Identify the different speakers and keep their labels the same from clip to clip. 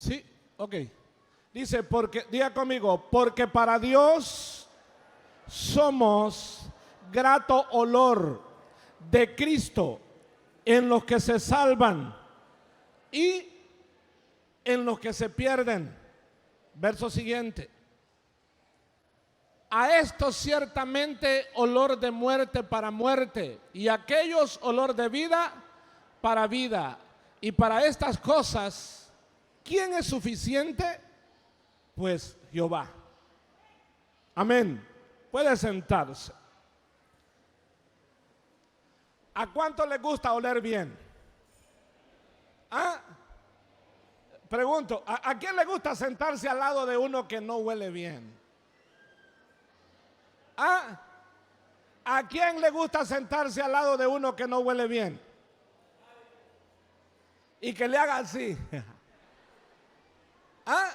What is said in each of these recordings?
Speaker 1: Sí, ok. Dice, porque, diga conmigo, porque para Dios somos grato olor de Cristo en los que se salvan y en los que se pierden. Verso siguiente. A estos ciertamente olor de muerte para muerte, y a aquellos olor de vida para vida. Y para estas cosas, ¿quién es suficiente? Pues Jehová. Amén. Puede sentarse. ¿A cuánto le gusta oler bien? ¿Ah? Pregunto, ¿a quién le gusta sentarse al lado de uno que no huele bien? ¿Ah? ¿A quién le gusta sentarse al lado de uno que no huele bien? Y que le haga así. ¿Ah?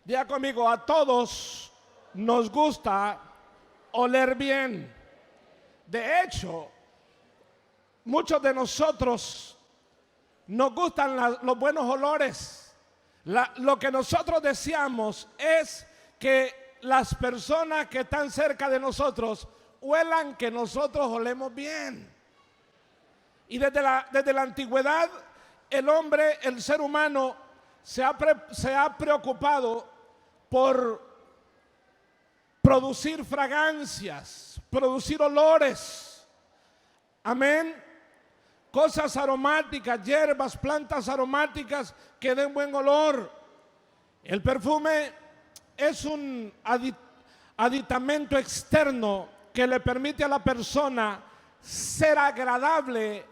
Speaker 1: Diga conmigo, a todos nos gusta oler bien. De hecho, muchos de nosotros nos gustan los buenos olores. Lo que nosotros deseamos es que las personas que están cerca de nosotros huelan que nosotros olemos bien. Y desde la antigüedad, el hombre, el ser humano, se ha preocupado por producir fragancias, producir olores. Amén. Cosas aromáticas, hierbas, plantas aromáticas que den buen olor. El perfume es un aditamento externo que le permite a la persona ser agradable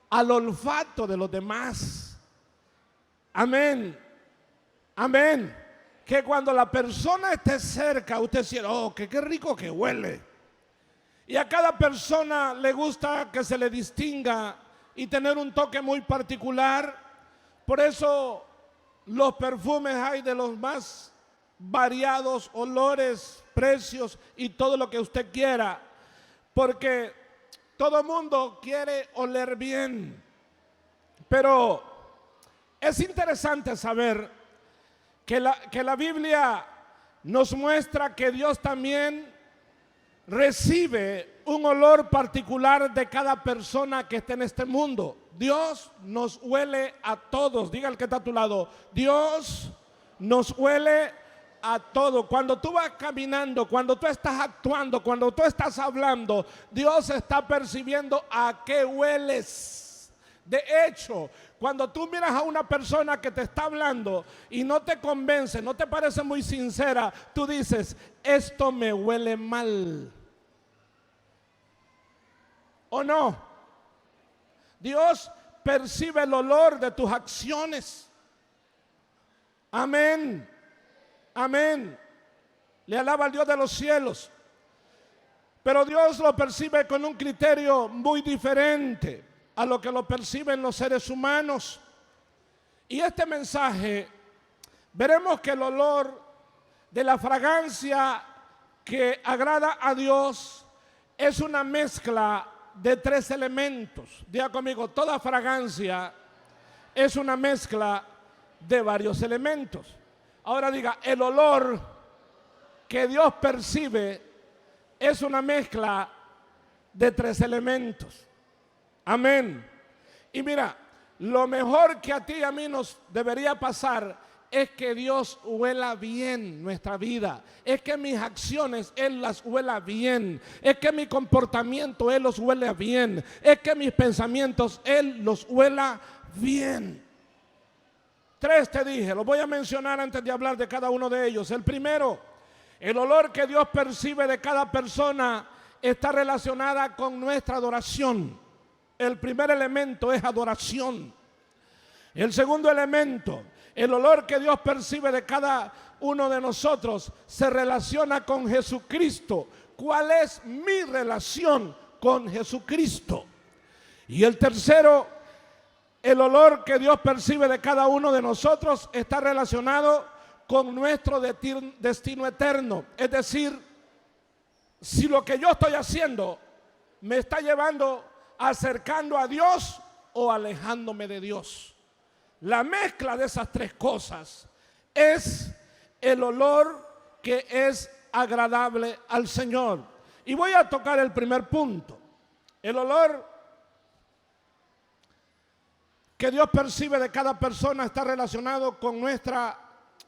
Speaker 1: al olfato de los demás. Amén. Amén. Que cuando la persona esté cerca, usted dice, oh, qué rico que huele. Y a cada persona le gusta que se le distinga y tener un toque muy particular. Por eso los perfumes hay de los más variados olores, precios y todo lo que usted quiera. Porque todo mundo quiere oler bien. Pero es interesante saber que la Biblia nos muestra que Dios también recibe un olor particular de cada persona que esté en este mundo. Dios nos huele a todos. Diga el que está a tu lado, Dios nos huele a todos. Cuando tú vas caminando, cuando tú estás actuando, cuando tú estás hablando, Dios está percibiendo a qué hueles. De hecho, cuando tú miras a una persona que te está hablando y no te convence, no te parece muy sincera, tú dices, esto me huele mal. ¿O no? Dios percibe el olor de tus acciones. Amén. Amén. Le alaba al Dios de los cielos. Pero Dios lo percibe con un criterio muy diferente a lo que lo perciben los seres humanos. Y este mensaje, veremos que el olor de la fragancia que agrada a Dios es una mezcla de tres elementos. Diga conmigo, toda fragancia es una mezcla de varios elementos. Ahora diga, el olor que Dios percibe es una mezcla de tres elementos. Amén. Y mira, lo mejor que a ti y a mí nos debería pasar es que Dios huela bien nuestra vida. Es que mis acciones Él las huela bien. Es que mi comportamiento Él los huele bien. Es que mis pensamientos Él los huela bien. Tres te dije, los voy a mencionar antes de hablar de cada uno de ellos. El primero, el olor que Dios percibe de cada persona está relacionada con nuestra adoración. El primer elemento es adoración. El segundo elemento, el olor que Dios percibe de cada uno de nosotros se relaciona con Jesucristo. ¿Cuál es mi relación con Jesucristo? Y el tercero, el olor que Dios percibe de cada uno de nosotros está relacionado con nuestro destino eterno. Es decir, si lo que yo estoy haciendo me está llevando, acercando a Dios o alejándome de Dios. La mezcla de esas tres cosas es el olor que es agradable al Señor. Y voy a tocar el primer punto. El olor que Dios percibe de cada persona está relacionado con nuestra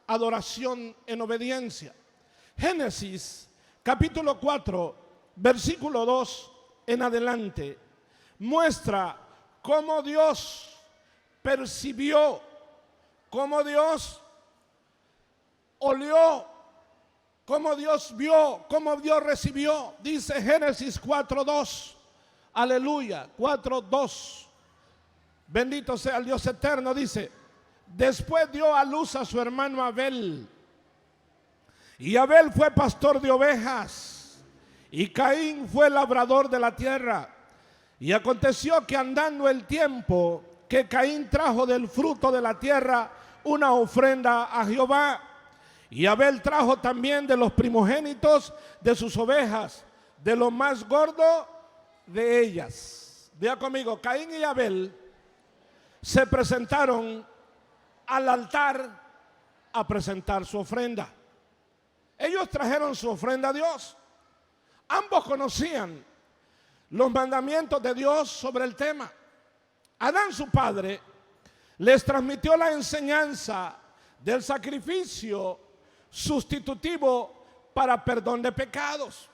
Speaker 1: adoración en obediencia. Génesis capítulo 4, versículo 2 en adelante, muestra cómo Dios percibió, cómo Dios olió, cómo Dios vio, cómo Dios recibió. Dice Génesis 4:2, aleluya, 4:2. Bendito sea el Dios eterno. Dice: después dio a luz a su hermano Abel, y Abel fue pastor de ovejas, y Caín fue labrador de la tierra. Y aconteció que andando el tiempo, que Caín trajo del fruto de la tierra una ofrenda a Jehová, y Abel trajo también de los primogénitos de sus ovejas, de lo más gordo de ellas. Diga conmigo: Caín y Abel se presentaron al altar a presentar su ofrenda. Ellos trajeron su ofrenda a Dios. Ambos conocían los mandamientos de Dios sobre el tema. Adán, su padre, les transmitió la enseñanza del sacrificio sustitutivo para perdón de pecados.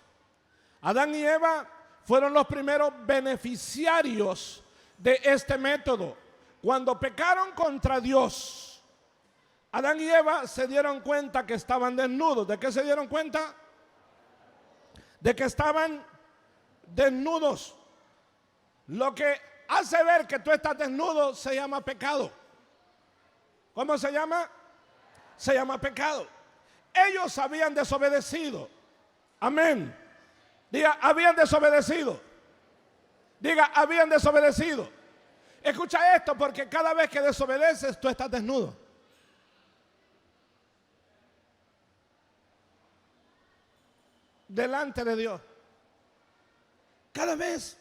Speaker 1: Adán y Eva fueron los primeros beneficiarios de este método. Cuando pecaron contra Dios, Adán y Eva se dieron cuenta que estaban desnudos. ¿De qué se dieron cuenta? De que estaban desnudos. Lo que hace ver que tú estás desnudo se llama pecado. ¿Cómo se llama? Se llama pecado. Ellos habían desobedecido. Amén. Diga: habían desobedecido. Diga: habían desobedecido. Escucha esto, porque cada vez que desobedeces tú estás desnudo. Delante de Dios. Cada vez.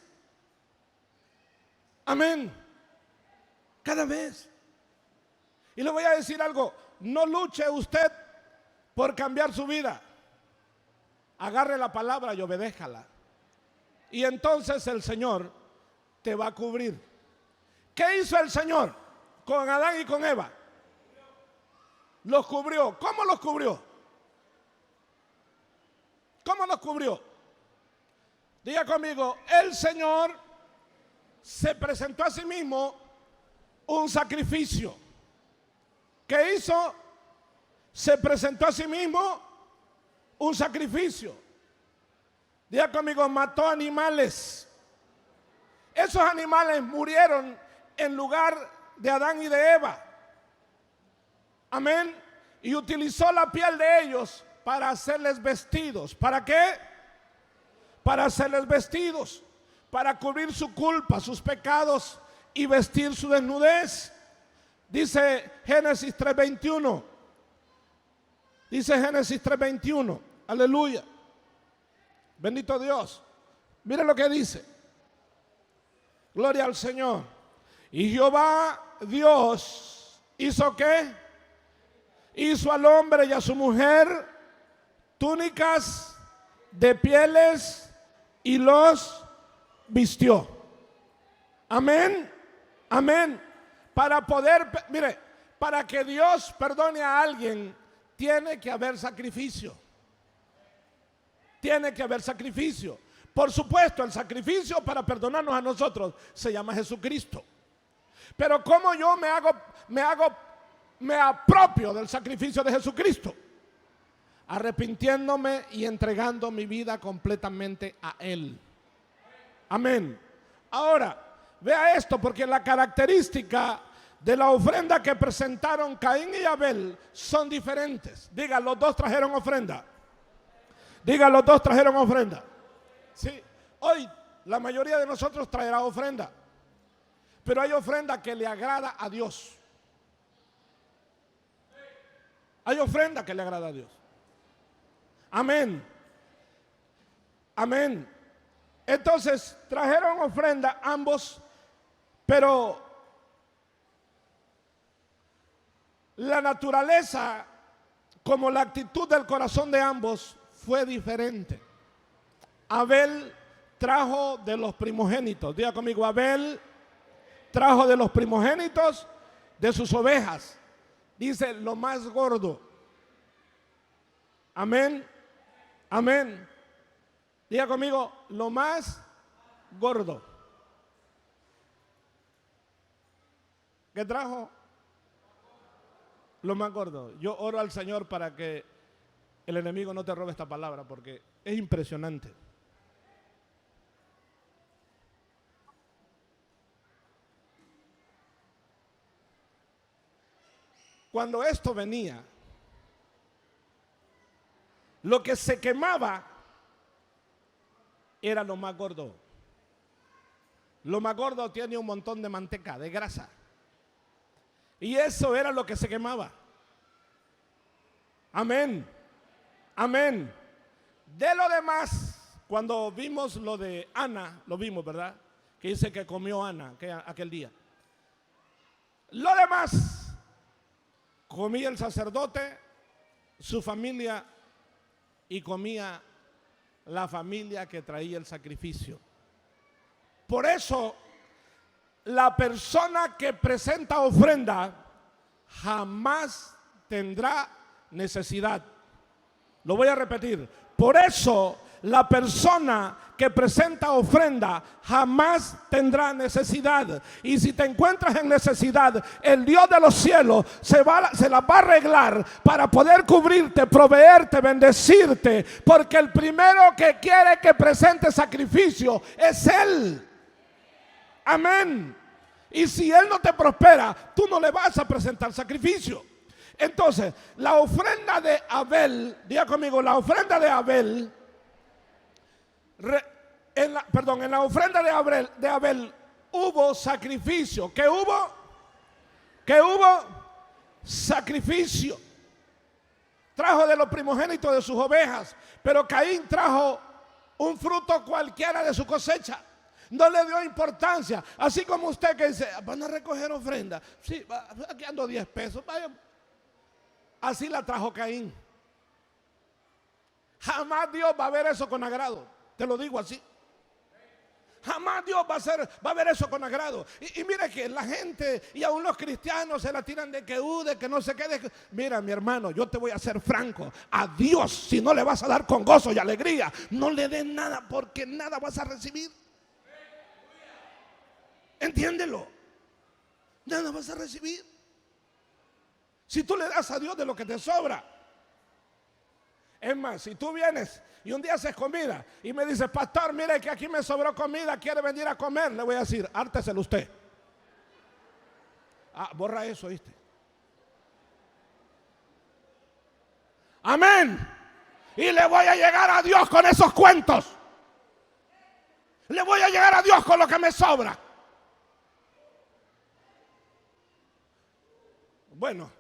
Speaker 1: Amén. Cada vez. Y le voy a decir algo: no luche usted por cambiar su vida. Agarre la palabra y obedéjala. Y entonces el Señor te va a cubrir. ¿Qué hizo el Señor con Adán y con Eva? Los cubrió. ¿Cómo los cubrió? ¿Cómo los cubrió? Diga conmigo: el Señor se presentó a sí mismo un sacrificio. ¿Qué hizo? Se presentó a sí mismo un sacrificio. Diga conmigo: mató animales. Esos animales murieron en lugar de Adán y de Eva. Amén. Y utilizó la piel de ellos para hacerles vestidos. ¿Para qué? Para hacerles vestidos, para cubrir su culpa, sus pecados y vestir su desnudez. Dice Génesis 3:21. Dice Génesis 3:21. Aleluya. Bendito Dios. Mire lo que dice. Gloria al Señor. Y Jehová Dios hizo ¿qué? Hizo al hombre y a su mujer túnicas de pieles y los vistió. Amén. Amén. Para poder, mire, para que Dios perdone a alguien, tiene que haber sacrificio. Tiene que haber sacrificio. Por supuesto, el sacrificio para perdonarnos a nosotros se llama Jesucristo. Pero ¿cómo yo me apropio del sacrificio de Jesucristo? Arrepintiéndome y entregando mi vida completamente a Él. Amén. Ahora, vea esto, porque la característica de la ofrenda que presentaron Caín y Abel son diferentes. Diga: los dos trajeron ofrenda. Diga: los dos trajeron ofrenda. Sí, hoy la mayoría de nosotros traerá ofrenda, pero hay ofrenda que le agrada a Dios. Hay ofrenda que le agrada a Dios. Amén. Amén. Entonces trajeron ofrenda ambos Pero la naturaleza, como la actitud del corazón de ambos, fue diferente. Abel trajo de los primogénitos. Diga conmigo, Abel trajo de los primogénitos de sus ovejas. Dice, lo más gordo. Amén. Amén. Diga conmigo, lo más gordo. ¿Qué trajo? Lo más gordo. Yo oro al Señor para que el enemigo no te robe esta palabra, porque es impresionante. Cuando esto venía, lo que se quemaba era lo más gordo. Lo más gordo tiene un montón de manteca, de grasa. Y eso era lo que se quemaba. Amén. Amén. De lo demás, cuando vimos lo de Ana, lo vimos, ¿verdad? Que dice que comió Ana aquel día. Lo demás, comía el sacerdote, su familia, y comía la familia que traía el sacrificio. Por eso, la persona que presenta ofrenda jamás tendrá necesidad. Lo voy a repetir. Por eso, la persona que presenta ofrenda jamás tendrá necesidad. Y si te encuentras en necesidad, el Dios de los cielos se la va a arreglar para poder cubrirte, proveerte, bendecirte. Porque el primero que quiere que presente sacrificio es Él. Amén. Y si Él no te prospera, tú no le vas a presentar sacrificio. Entonces, la ofrenda de Abel, diga conmigo, la ofrenda de Abel, en la ofrenda de Abel hubo sacrificio. ¿Qué hubo? ¿Qué hubo? Sacrificio. Trajo de los primogénitos de sus ovejas, pero Caín trajo un fruto cualquiera de su cosecha. No le dio importancia. Así como usted que dice, van a recoger ofrenda. Sí, aquí ando 10 pesos. Vaya. Así la trajo Caín. Jamás Dios va a ver eso con agrado. Te lo digo así. Jamás Dios va a ver eso con agrado. Y mire que la gente y aún los cristianos se la tiran de que no sé qué. Mira, mi hermano, yo te voy a ser franco. A Dios, si no le vas a dar con gozo y alegría, no le des nada, porque nada vas a recibir. Entiéndelo. Nada vas a recibir. Si tú le das a Dios de lo que te sobra. Es más, si tú vienes y un día haces comida y me dices, pastor, mire que aquí me sobró comida, quiere venir a comer, le voy a decir, hárteselo usted. Borra eso, ¿viste? Amén. Y le voy a llegar a Dios con esos cuentos. Le voy a llegar a Dios con lo que me sobra. Bueno,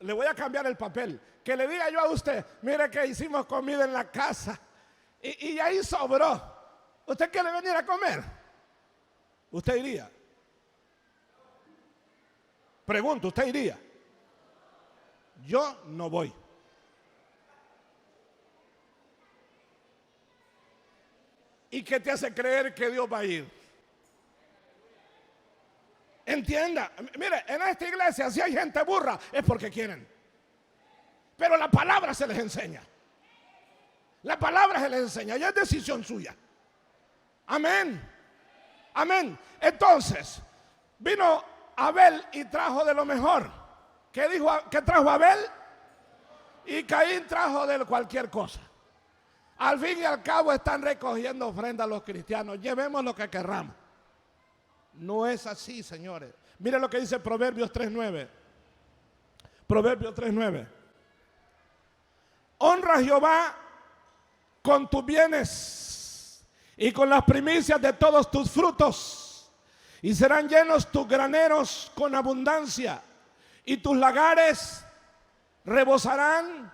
Speaker 1: le voy a cambiar el papel. Que le diga yo a usted, mire que hicimos comida en la casa y ahí sobró. ¿Usted quiere venir a comer? ¿Usted iría? Pregunto, ¿usted iría? Yo no voy. ¿Y qué te hace creer que Dios va a ir? Entienda, mire, en esta iglesia si hay gente burra es porque quieren. Pero la palabra se les enseña. La palabra se les enseña y es decisión suya. Amén. Amén. Entonces, vino Abel y trajo de lo mejor. ¿Qué trajo Abel? Y Caín trajo de cualquier cosa. Al fin y al cabo están recogiendo ofrendas los cristianos. Llevemos lo que querramos. No es así, señores. Mire lo que dice Proverbios 3:9. Proverbios 3:9. Honra a Jehová con tus bienes y con las primicias de todos tus frutos, y serán llenos tus graneros con abundancia, y tus lagares rebosarán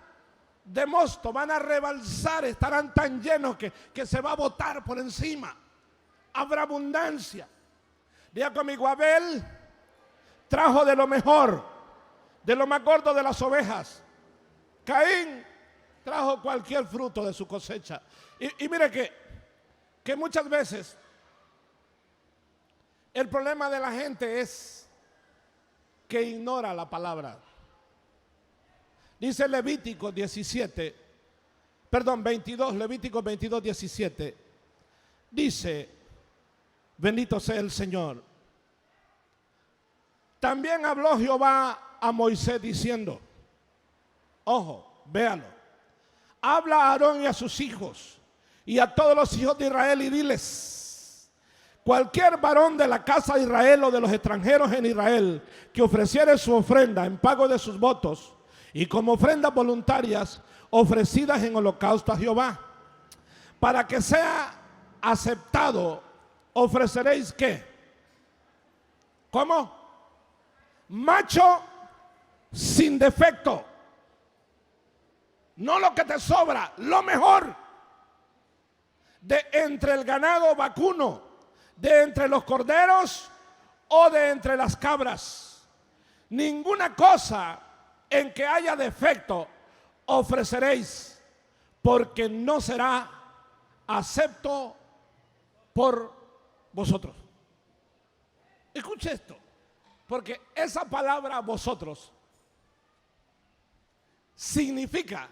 Speaker 1: de mosto. Van a rebalsar, estarán tan llenos que se va a botar por encima. Habrá abundancia. Diga conmigo, Abel trajo de lo mejor, de lo más gordo de las ovejas. Caín trajo cualquier fruto de su cosecha. Y mire que muchas veces el problema de la gente es que ignora la palabra. Dice Levítico 22, Levítico 22, 17. Dice, bendito sea el Señor. También habló Jehová a Moisés diciendo, ojo, véalo, habla a Aarón y a sus hijos y a todos los hijos de Israel y diles, cualquier varón de la casa de Israel o de los extranjeros en Israel que ofreciere su ofrenda en pago de sus votos y como ofrendas voluntarias ofrecidas en holocausto a Jehová, para que sea aceptado, ofreceréis ¿qué? ¿Cómo? Macho sin defecto, no lo que te sobra, lo mejor de entre el ganado vacuno, de entre los corderos o de entre las cabras. Ninguna cosa en que haya defecto ofreceréis, porque no será acepto por vosotros. Escuche esto, porque esa palabra vosotros significa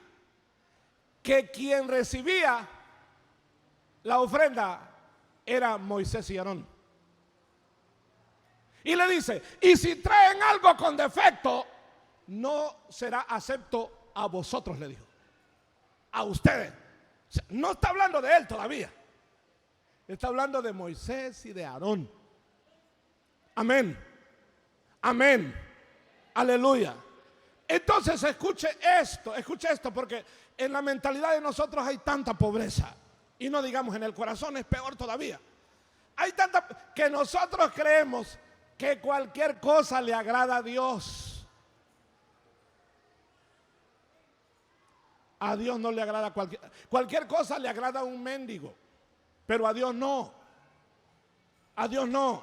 Speaker 1: que quien recibía la ofrenda era Moisés y Aarón. Y le dice, y si traen algo con defecto, no será acepto a vosotros, le dijo. A ustedes. O sea, no está hablando de él todavía. Está hablando de Moisés y de Aarón. Amén. Amén. Aleluya. Entonces escuche esto, porque en la mentalidad de nosotros hay tanta pobreza. Y no digamos en el corazón, es peor todavía. Hay tanta que nosotros creemos que cualquier cosa le agrada a Dios. A Dios no le agrada cualquier cosa le agrada a un mendigo, pero a Dios no. A Dios no.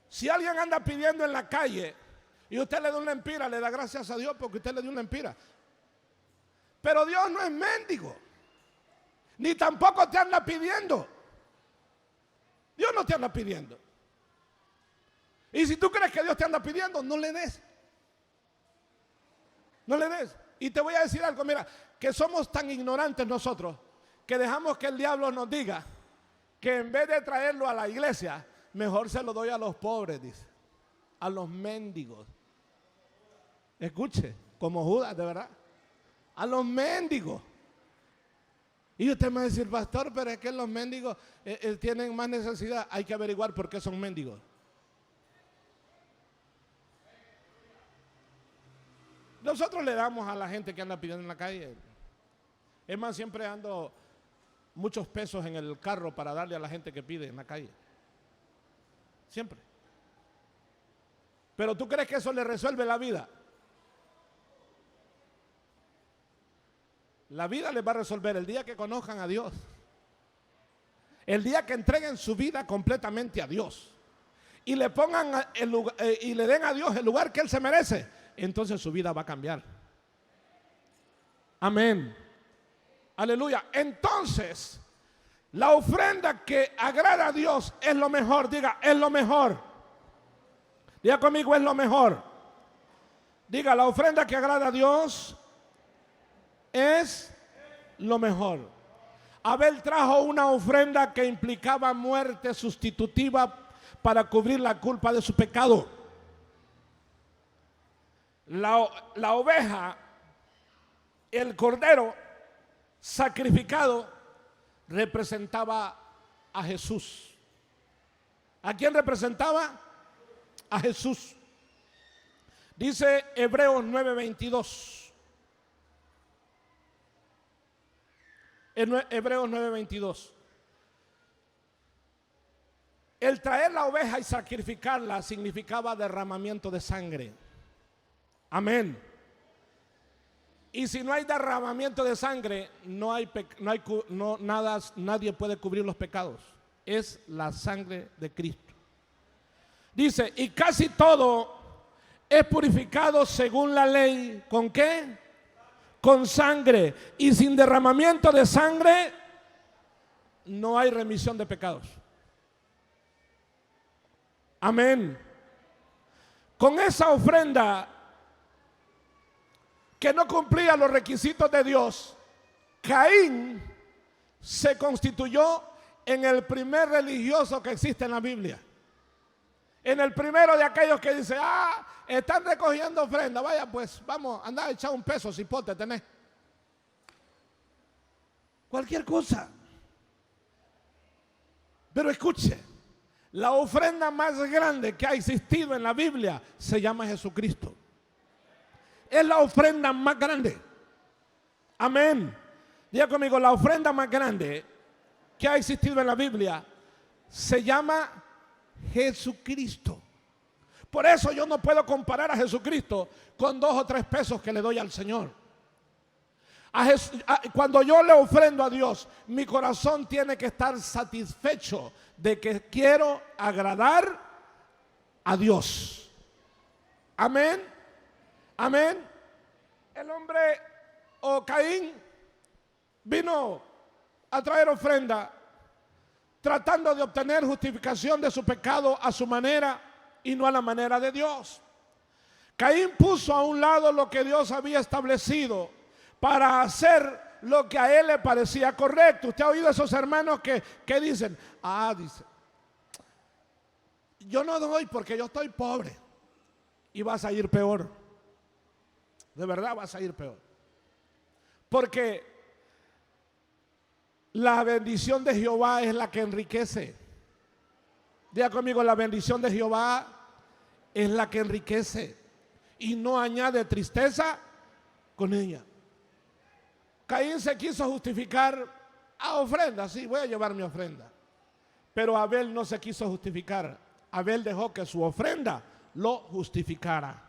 Speaker 1: Si alguien anda pidiendo en la calle y usted le da una empira, le da gracias a Dios porque usted le dio una empira. Pero Dios no es mendigo, ni tampoco te anda pidiendo. Dios no te anda pidiendo. Y si tú crees que Dios te anda pidiendo, no le des. No le des. Y te voy a decir algo, mira, que somos tan ignorantes nosotros que dejamos que el diablo nos diga que en vez de traerlo a la iglesia, mejor se lo doy a los pobres, dice, a los mendigos. Escuche, como Judas, de verdad, a los mendigos. Y usted me va a decir, pastor, pero es que los mendigos tienen más necesidad. Hay que averiguar por qué son mendigos. Nosotros le damos a la gente que anda pidiendo en la calle. Es más, siempre ando muchos pesos en el carro para darle a la gente que pide en la calle. Siempre. Pero ¿tú crees que eso le resuelve la vida? La vida les va a resolver el día que conozcan a Dios. El día que entreguen su vida completamente a Dios. Y le pongan y le den a Dios el lugar que Él se merece. Entonces su vida va a cambiar. Amén. Aleluya. Entonces, la ofrenda que agrada a Dios es lo mejor. Diga, es lo mejor. Diga conmigo, es lo mejor. Diga, la ofrenda que agrada a Dios es lo mejor. Abel trajo una ofrenda que implicaba muerte sustitutiva para cubrir la culpa de su pecado. La oveja, el cordero sacrificado, representaba a Jesús. ¿A quién representaba? A Jesús. Dice Hebreos 9:22. Hebreos 9:22. El traer la oveja y sacrificarla significaba derramamiento de sangre. Amén. Y si no hay derramamiento de sangre, nadie puede cubrir los pecados. Es la sangre de Cristo. Dice, y casi todo es purificado según la ley. ¿Con qué? Con sangre. Y sin derramamiento de sangre no hay remisión de pecados. Amén. Con esa ofrenda que no cumplía los requisitos de Dios, Caín se constituyó en el primer religioso que existe en la Biblia. En el primero de aquellos que dice, están recogiendo ofrenda, vaya pues, vamos, anda a echar un peso, cipote tenés. Cualquier cosa. Pero escuche, la ofrenda más grande que ha existido en la Biblia se llama Jesucristo. Es la ofrenda más grande. Amén. Diga conmigo, la ofrenda más grande que ha existido en la Biblia se llama Jesucristo. Por eso yo no puedo comparar a Jesucristo con 2 o 3 pesos que le doy al Señor. Cuando yo le ofrendo a Dios, mi corazón tiene que estar satisfecho de que quiero agradar a Dios. Amén. Amén. El hombre Caín vino a traer ofrenda tratando de obtener justificación de su pecado a su manera y no a la manera de Dios. Caín puso a un lado lo que Dios había establecido para hacer lo que a él le parecía correcto. Usted ha oído a esos hermanos que dicen, dice, yo no doy porque yo estoy pobre. Y vas a ir peor. De verdad vas a ir peor. Porque la bendición de Jehová es la que enriquece. Diga conmigo, la bendición de Jehová es la que enriquece y no añade tristeza con ella. Caín se quiso justificar a ofrenda, sí, voy a llevar mi ofrenda. Pero Abel no se quiso justificar. Abel dejó que su ofrenda lo justificara.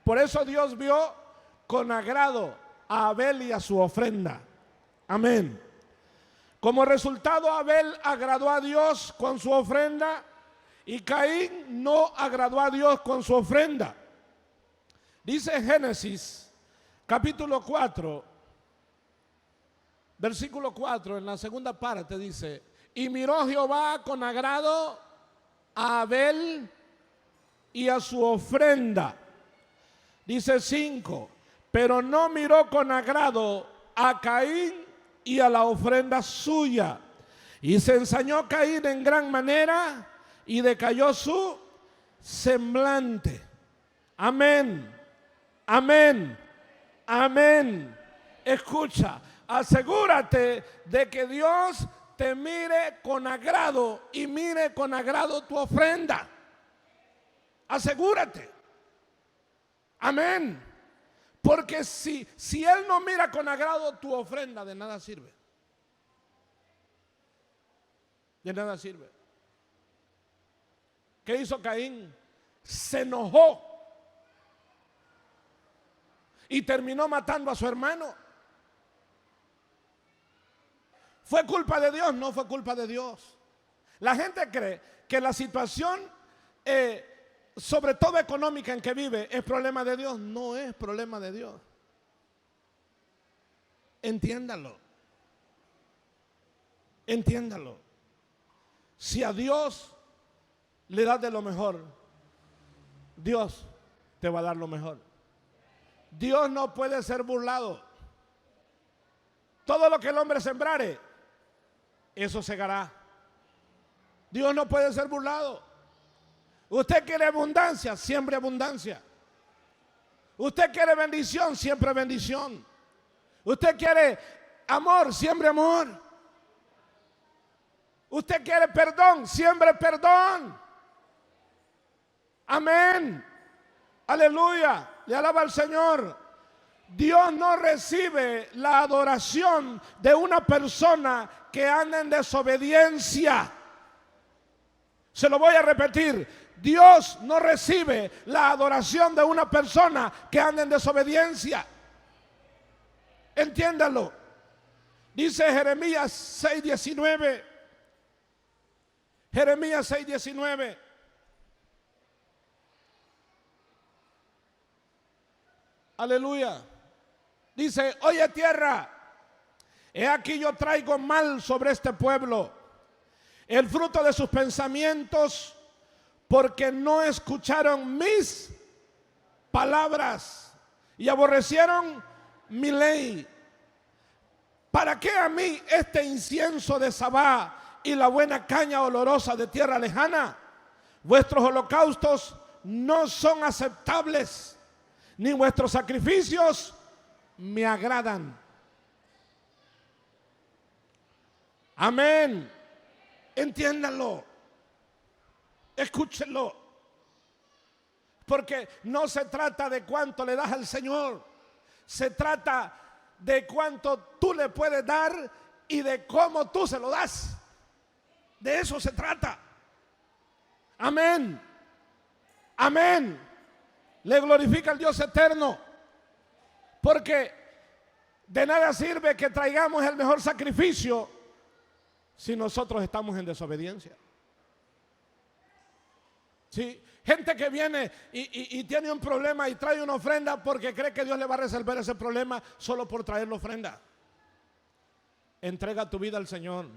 Speaker 1: Por eso Dios vio con agrado a Abel y a su ofrenda. Amén. Como resultado, Abel agradó a Dios con su ofrenda y Caín no agradó a Dios con su ofrenda. Dice Génesis capítulo 4, versículo 4, en la segunda parte dice, y miró Jehová con agrado a Abel y a su ofrenda. Dice 5, pero no miró con agrado a Caín y a la ofrenda suya. Y se ensañó Caín en gran manera y decayó su semblante. Amén, amén, amén. Escucha, asegúrate de que Dios te mire con agrado y mire con agrado tu ofrenda. Asegúrate. Amén. Porque si Él no mira con agrado tu ofrenda, de nada sirve. De nada sirve. ¿Qué hizo Caín? Se enojó y terminó matando a su hermano. ¿Fue culpa de Dios? No fue culpa de Dios. La gente cree que la situación, sobre todo económica en que vive, es problema de Dios. No es problema de Dios. Entiéndalo. Entiéndalo. Si a Dios le das de lo mejor, Dios te va a dar lo mejor. Dios no puede ser burlado. Todo lo que el hombre sembrare, eso segará. Dios no puede ser burlado. Usted quiere abundancia, siembre abundancia. Usted quiere bendición, siempre bendición. Usted quiere amor, siembre amor. Usted quiere perdón, siembre perdón. Amén. Aleluya. Le alaba al Señor. Dios no recibe la adoración de una persona que anda en desobediencia. Se lo voy a repetir. Dios no recibe la adoración de una persona que anda en desobediencia. Entiéndalo. Dice Jeremías 6:19. Jeremías 6:19. Aleluya. Dice, oye tierra, he aquí yo traigo mal sobre este pueblo, el fruto de sus pensamientos, porque no escucharon mis palabras y aborrecieron mi ley. ¿Para qué a mí este incienso de Sabá y la buena caña olorosa de tierra lejana? Vuestros holocaustos no son aceptables, ni vuestros sacrificios me agradan. Amén. Entiéndanlo. Escúchenlo. Porque no se trata de cuánto le das al Señor. Se trata de cuánto tú le puedes dar y de cómo tú se lo das. De eso se trata. Amén. Amén. Le glorifica al Dios eterno. Porque de nada sirve que traigamos el mejor sacrificio si nosotros estamos en desobediencia. Sí, gente que viene y tiene un problema y trae una ofrenda porque cree que Dios le va a resolver ese problema solo por traer la ofrenda. Entrega tu vida al Señor.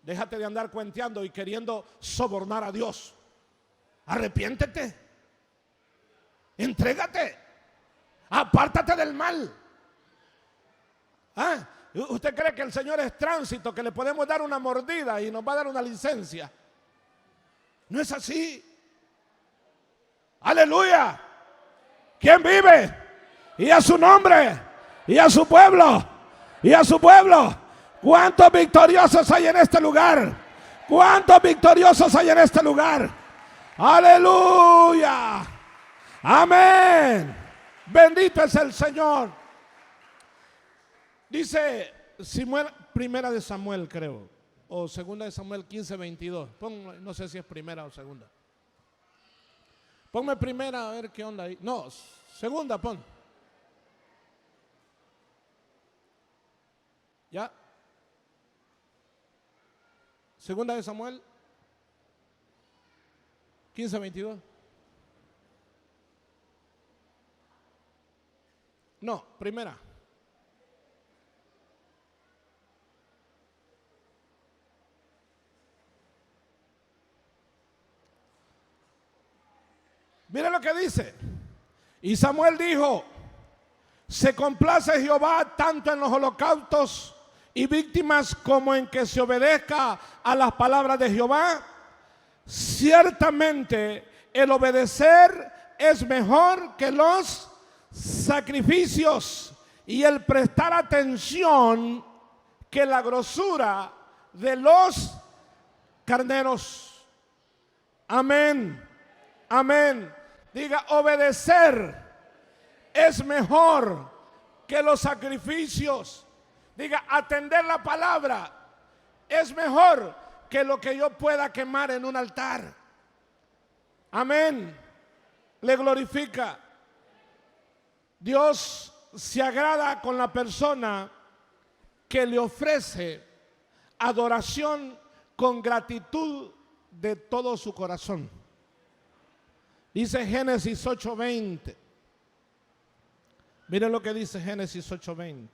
Speaker 1: Déjate de andar cuenteando y queriendo sobornar a Dios. Arrepiéntete. Entrégate. Apártate del mal. ¿Ah? ¿Usted cree que el Señor es tránsito, que le podemos dar una mordida y nos va a dar una licencia? No es así. Aleluya. ¿Quién vive? Y a su nombre. Y a su pueblo. Y a su pueblo. ¿Cuántos victoriosos hay en este lugar? ¿Cuántos victoriosos hay en este lugar? Aleluya. Amén. Bendito es el Señor. Dice Samuel, primera de Samuel creo, o segunda de Samuel 15:22. No sé si es primera o segunda. Ponme primera a ver qué onda ahí. No, segunda pon. ¿Ya? Segunda de Samuel 15:22. No, primera. Mira lo que dice. Y Samuel dijo: se complace Jehová tanto en los holocaustos y víctimas como en que se obedezca a las palabras de Jehová. Ciertamente el obedecer es mejor que los sacrificios y el prestar atención que la grosura de los carneros. Amén. Amén. Diga, obedecer es mejor que los sacrificios. Diga, atender la palabra es mejor que lo que yo pueda quemar en un altar. Amén. Le glorifica. Dios se agrada con la persona que le ofrece adoración con gratitud de todo su corazón. Dice Génesis 8:20. Miren lo que dice Génesis 8:20.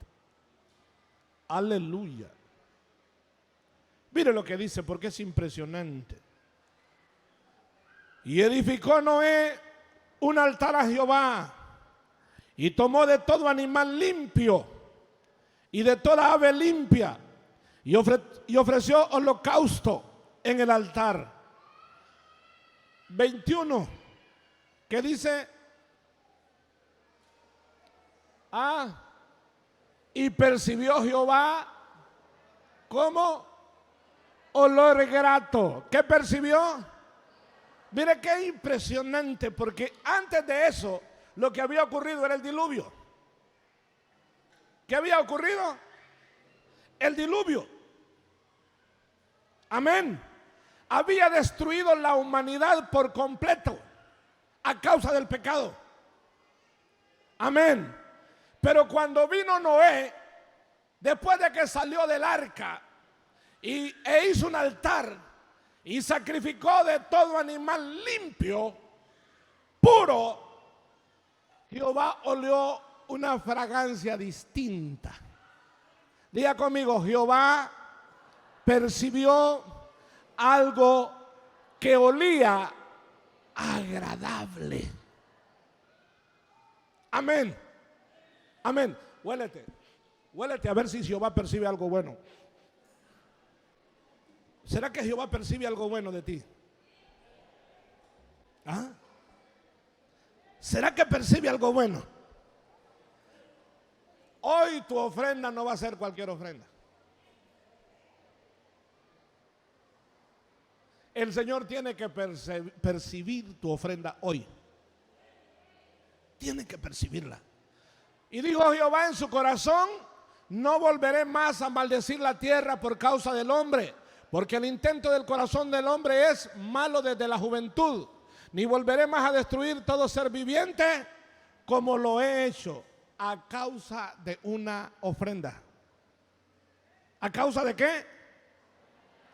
Speaker 1: Aleluya. Miren lo que dice porque es impresionante. Y edificó Noé un altar a Jehová y tomó de todo animal limpio y de toda ave limpia y ofreció holocausto en el altar. 21. ¿Qué dice? Y percibió Jehová como olor grato. ¿Qué percibió? Mire qué impresionante, porque antes de eso lo que había ocurrido era el diluvio. ¿Qué había ocurrido? El diluvio. Amén. Había destruido la humanidad por completo a causa del pecado. Amén. Pero cuando vino Noé, después de que salió del arca e hizo un altar y sacrificó de todo animal limpio, puro, Jehová olió una fragancia distinta. Diga conmigo, Jehová percibió algo que olía agradable. Amén. Amén. Huélete. Huélete a ver si Jehová percibe algo bueno. ¿Será que Jehová percibe algo bueno de ti? ¿Ah? ¿Será que percibe algo bueno? Hoy tu ofrenda no va a ser cualquier ofrenda. El Señor tiene que percibir tu ofrenda hoy. Tiene que percibirla. Y dijo Jehová en su corazón: no volveré más a maldecir la tierra por causa del hombre, porque el intento del corazón del hombre es malo desde la juventud. Ni volveré más a destruir todo ser viviente como lo he hecho a causa de una ofrenda. ¿A causa de qué?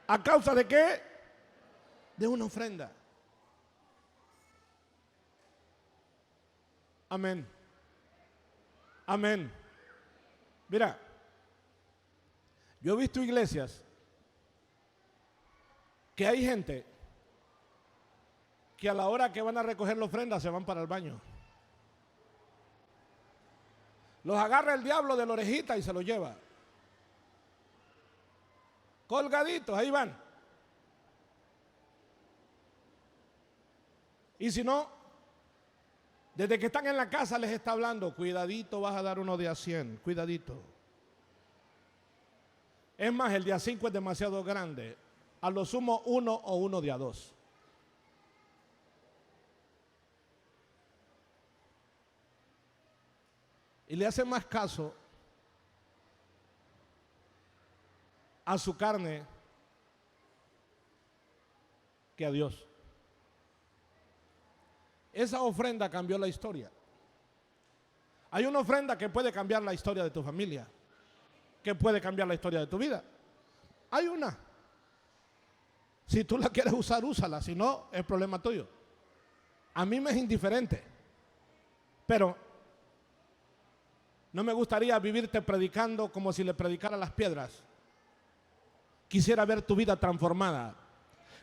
Speaker 1: ¿A causa de qué? De una ofrenda. Amén. Amén. Mira, yo he visto iglesias que hay gente que a la hora que van a recoger la ofrenda se van para el baño. Los agarra el diablo de la orejita y se los lleva. Colgaditos, ahí van. Y si no, desde que están en la casa les está hablando: cuidadito, vas a dar uno de a 100, cuidadito. Es más, el de a 5 es demasiado grande. A lo sumo 1 o 1 de a 2. Y le hace más caso a su carne que a Dios. Esa ofrenda cambió la historia. Hay una ofrenda que puede cambiar la historia de tu familia, que puede cambiar la historia de tu vida. Hay una. Si tú la quieres usar, úsala. Si no, es problema tuyo. A mí me es indiferente. Pero no me gustaría vivirte predicando como si le predicara a las piedras. Quisiera ver tu vida transformada.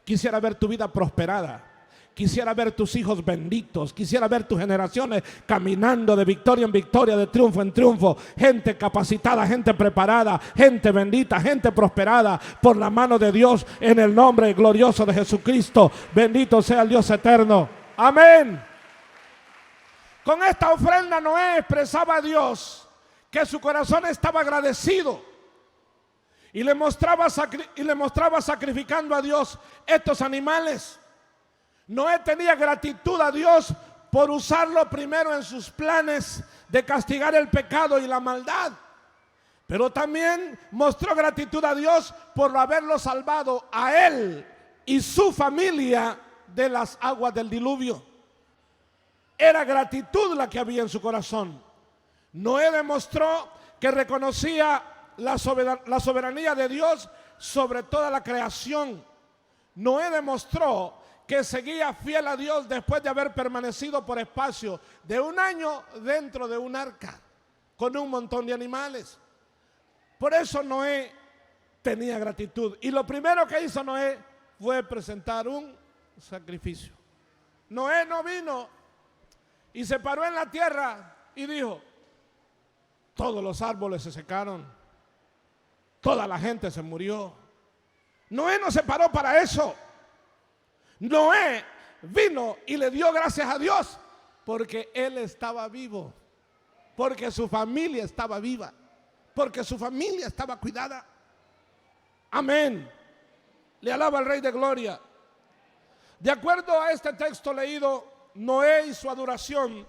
Speaker 1: Quisiera ver tu vida prosperada. Quisiera ver tus hijos benditos. Quisiera ver tus generaciones caminando de victoria en victoria, de triunfo en triunfo. Gente capacitada, gente preparada, gente bendita, gente prosperada por la mano de Dios, en el nombre glorioso de Jesucristo. Bendito sea el Dios eterno. Amén. Con esta ofrenda Noé expresaba a Dios que su corazón estaba agradecido y le mostraba sacrificando a Dios estos animales. Noé tenía gratitud a Dios por usarlo primero en sus planes de castigar el pecado y la maldad, pero también mostró gratitud a Dios por haberlo salvado a él y su familia de las aguas del diluvio. Era gratitud la que había en su corazón. Noé demostró que reconocía la soberanía de Dios sobre toda la creación. Noé demostró que seguía fiel a Dios después de haber permanecido por espacio de 1 año dentro de un arca con un montón de animales. Por eso Noé tenía gratitud. Y lo primero que hizo Noé fue presentar un sacrificio. Noé no vino y se paró en la tierra y dijo: todos los árboles se secaron, toda la gente se murió. Noé no se paró para eso. Noé vino y le dio gracias a Dios porque él estaba vivo, porque su familia estaba viva, porque su familia estaba cuidada. Amén. Le alaba al Rey de Gloria. De acuerdo a este texto leído, Noé y su adoración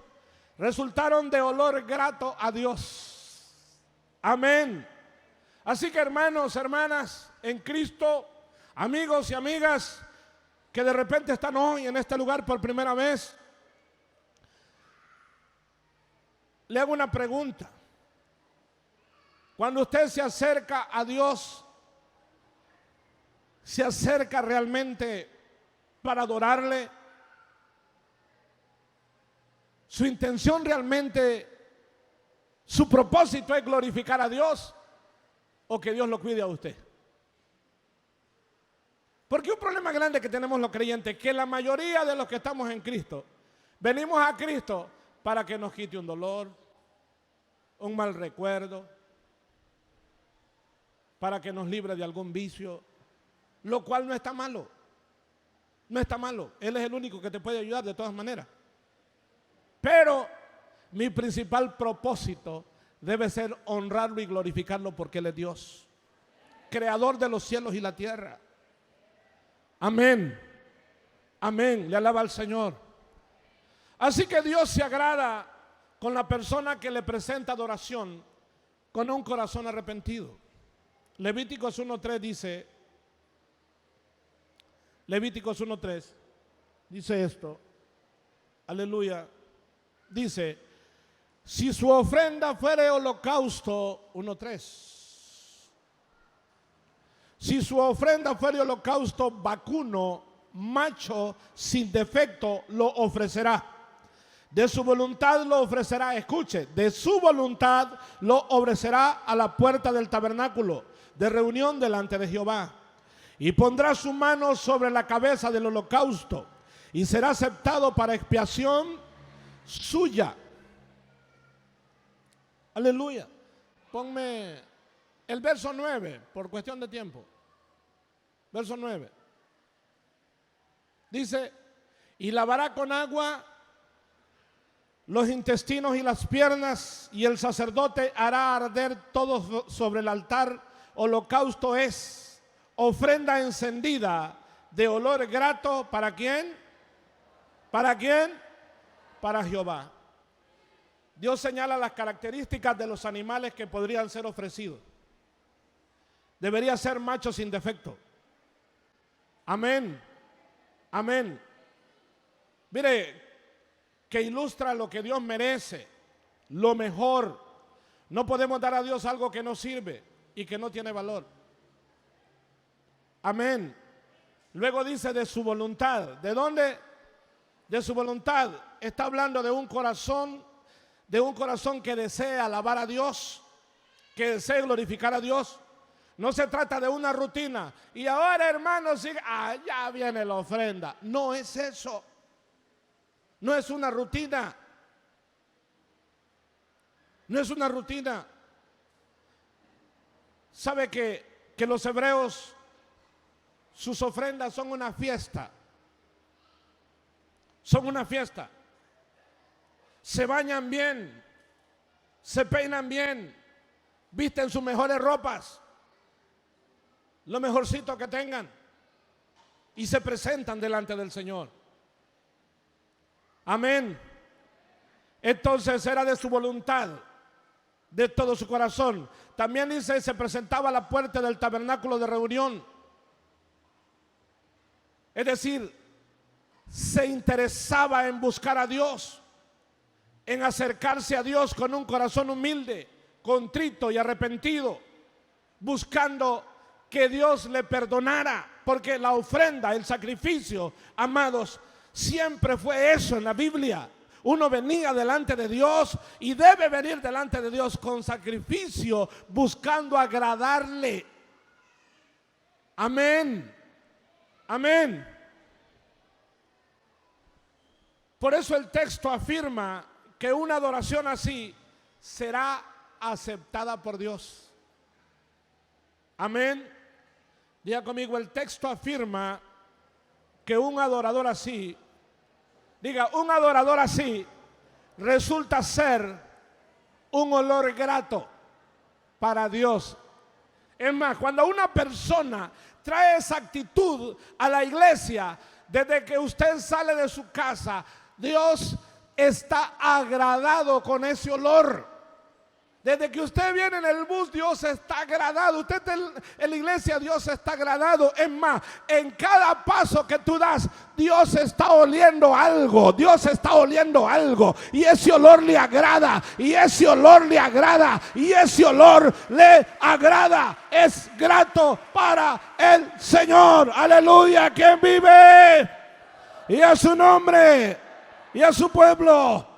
Speaker 1: resultaron de olor grato a Dios. Amén. Así que, hermanos, hermanas en Cristo, amigos y amigas que de repente están hoy en este lugar por primera vez, le hago una pregunta. Cuando usted se acerca a Dios, ¿se acerca realmente para adorarle? su intención realmente, su propósito es glorificar a Dios o que Dios lo cuide a usted. Porque un problema grande que tenemos los creyentes, que la mayoría de los que estamos en Cristo, venimos a Cristo para que nos quite un dolor, un mal recuerdo, para que nos libre de algún vicio, lo cual no está malo. No está malo. Él es el único que te puede ayudar de todas maneras. Pero mi principal propósito debe ser honrarlo y glorificarlo porque Él es Dios, creador de los cielos y la tierra. Amén. Amén. Le alaba al Señor. Así que Dios se agrada con la persona que le presenta adoración con un corazón arrepentido. Levíticos 1:3 dice, Levíticos 1:3 dice esto, aleluya, dice, si su ofrenda fuere holocausto, 1:3, si su ofrenda fuere holocausto vacuno, macho, sin defecto, lo ofrecerá. De su voluntad lo ofrecerá, escuche, de su voluntad lo ofrecerá a la puerta del tabernáculo de reunión delante de Jehová. Y pondrá su mano sobre la cabeza del holocausto y será aceptado para expiación suya. Aleluya. Ponme el verso 9 por cuestión de tiempo. Verso 9. Dice, y lavará con agua los intestinos y las piernas, y el sacerdote hará arder todo sobre el altar. Holocausto es ofrenda encendida de olor grato. ¿Para quién? ¿Para quién? Para Jehová. Dios señala las características de los animales que podrían ser ofrecidos. Debería ser macho sin defecto. Amén. Amén. Mire, que ilustra lo que Dios merece, lo mejor. No podemos dar a Dios algo que no sirve y que no tiene valor. Amén. Luego dice de su voluntad. ¿De dónde? De su voluntad. Está hablando de un corazón que desea alabar a Dios, que desea glorificar a Dios. No se trata de una rutina. Y ahora, hermanos, ya viene la ofrenda. No es eso. No es una rutina. No es una rutina. ¿Sabe que los hebreos, sus ofrendas son una fiesta? Son una fiesta. Se bañan bien, se peinan bien, visten sus mejores ropas, lo mejorcito que tengan, y se presentan delante del Señor. Amén. Entonces era de su voluntad, de todo su corazón. También dice, se presentaba a la puerta del tabernáculo de reunión. Es decir, se interesaba en buscar a Dios, en acercarse a Dios con un corazón humilde, contrito y arrepentido, buscando que Dios le perdonara, porque la ofrenda, el sacrificio, amados, siempre fue eso en la Biblia. Uno venía delante de Dios y debe venir delante de Dios con sacrificio, buscando agradarle. Amén. Amén. Por eso el texto afirma que una adoración así será aceptada por Dios. Amén. Diga conmigo, el texto afirma que un adorador así, diga, un adorador así resulta ser un olor grato para Dios. Es más, cuando una persona trae esa actitud a la iglesia, desde que usted sale de su casa, Dios está agradado con ese olor. Desde que usted viene en el bus, Dios está agradado. Usted en la iglesia, Dios está agradado. Es más, en cada paso que tú das, Dios está oliendo algo. Dios está oliendo algo. Y ese olor le agrada. Y ese olor le agrada. Y ese olor le agrada. Es grato para el Señor. Aleluya. ¿Quién vive? Y a su nombre. Y a su pueblo.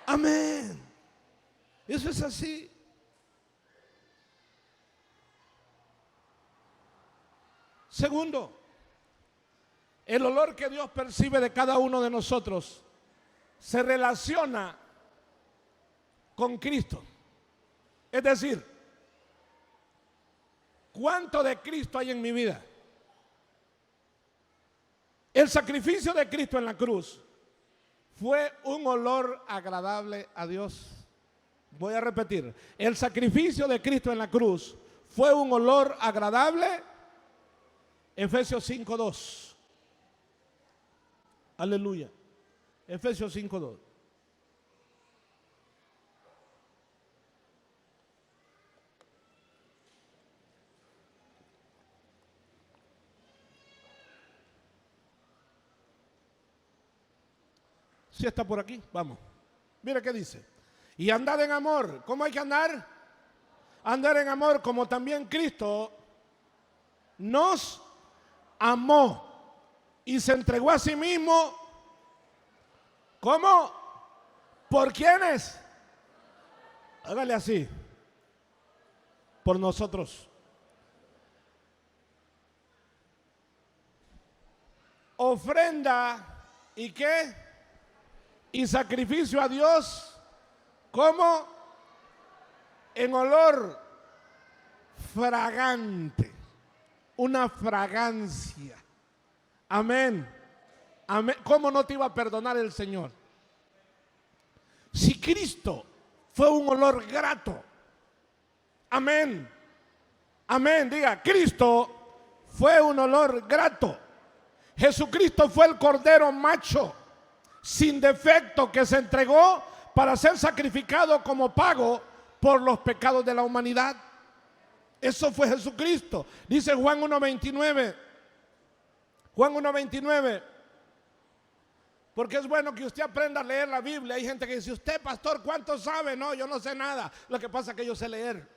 Speaker 1: Amén. Eso es así. Segundo, el olor que Dios percibe de cada uno de nosotros se relaciona con Cristo. Es decir, ¿cuánto de Cristo hay en mi vida? El sacrificio de Cristo en la cruz fue un olor agradable a Dios. Voy a repetir, el sacrificio de Cristo en la cruz fue un olor agradable. Efesios 5:2. Aleluya. Efesios 5:2. Si está por aquí, vamos. Mira qué dice. Y andad en amor. ¿Cómo hay que andar? Andar en amor como también Cristo nos amó y se entregó a sí mismo. ¿Cómo? ¿Por quiénes? Hágale así. Por nosotros. Ofrenda y qué? Y sacrificio a Dios. ¿Cómo? En olor fragante. Una fragancia. Amén. Amén. ¿Cómo no te iba a perdonar el Señor? Si Cristo fue un olor grato. Amén. Amén. Diga, Cristo fue un olor grato. Jesucristo fue el cordero macho sin defecto que se entregó para ser sacrificado como pago por los pecados de la humanidad. Eso fue Jesucristo. Dice Juan 1:29. Juan 1:29. Porque es bueno que usted aprenda a leer la Biblia. Hay gente que dice, usted pastor, ¿cuánto sabe? No, yo no sé nada. Lo que pasa es que yo sé leer.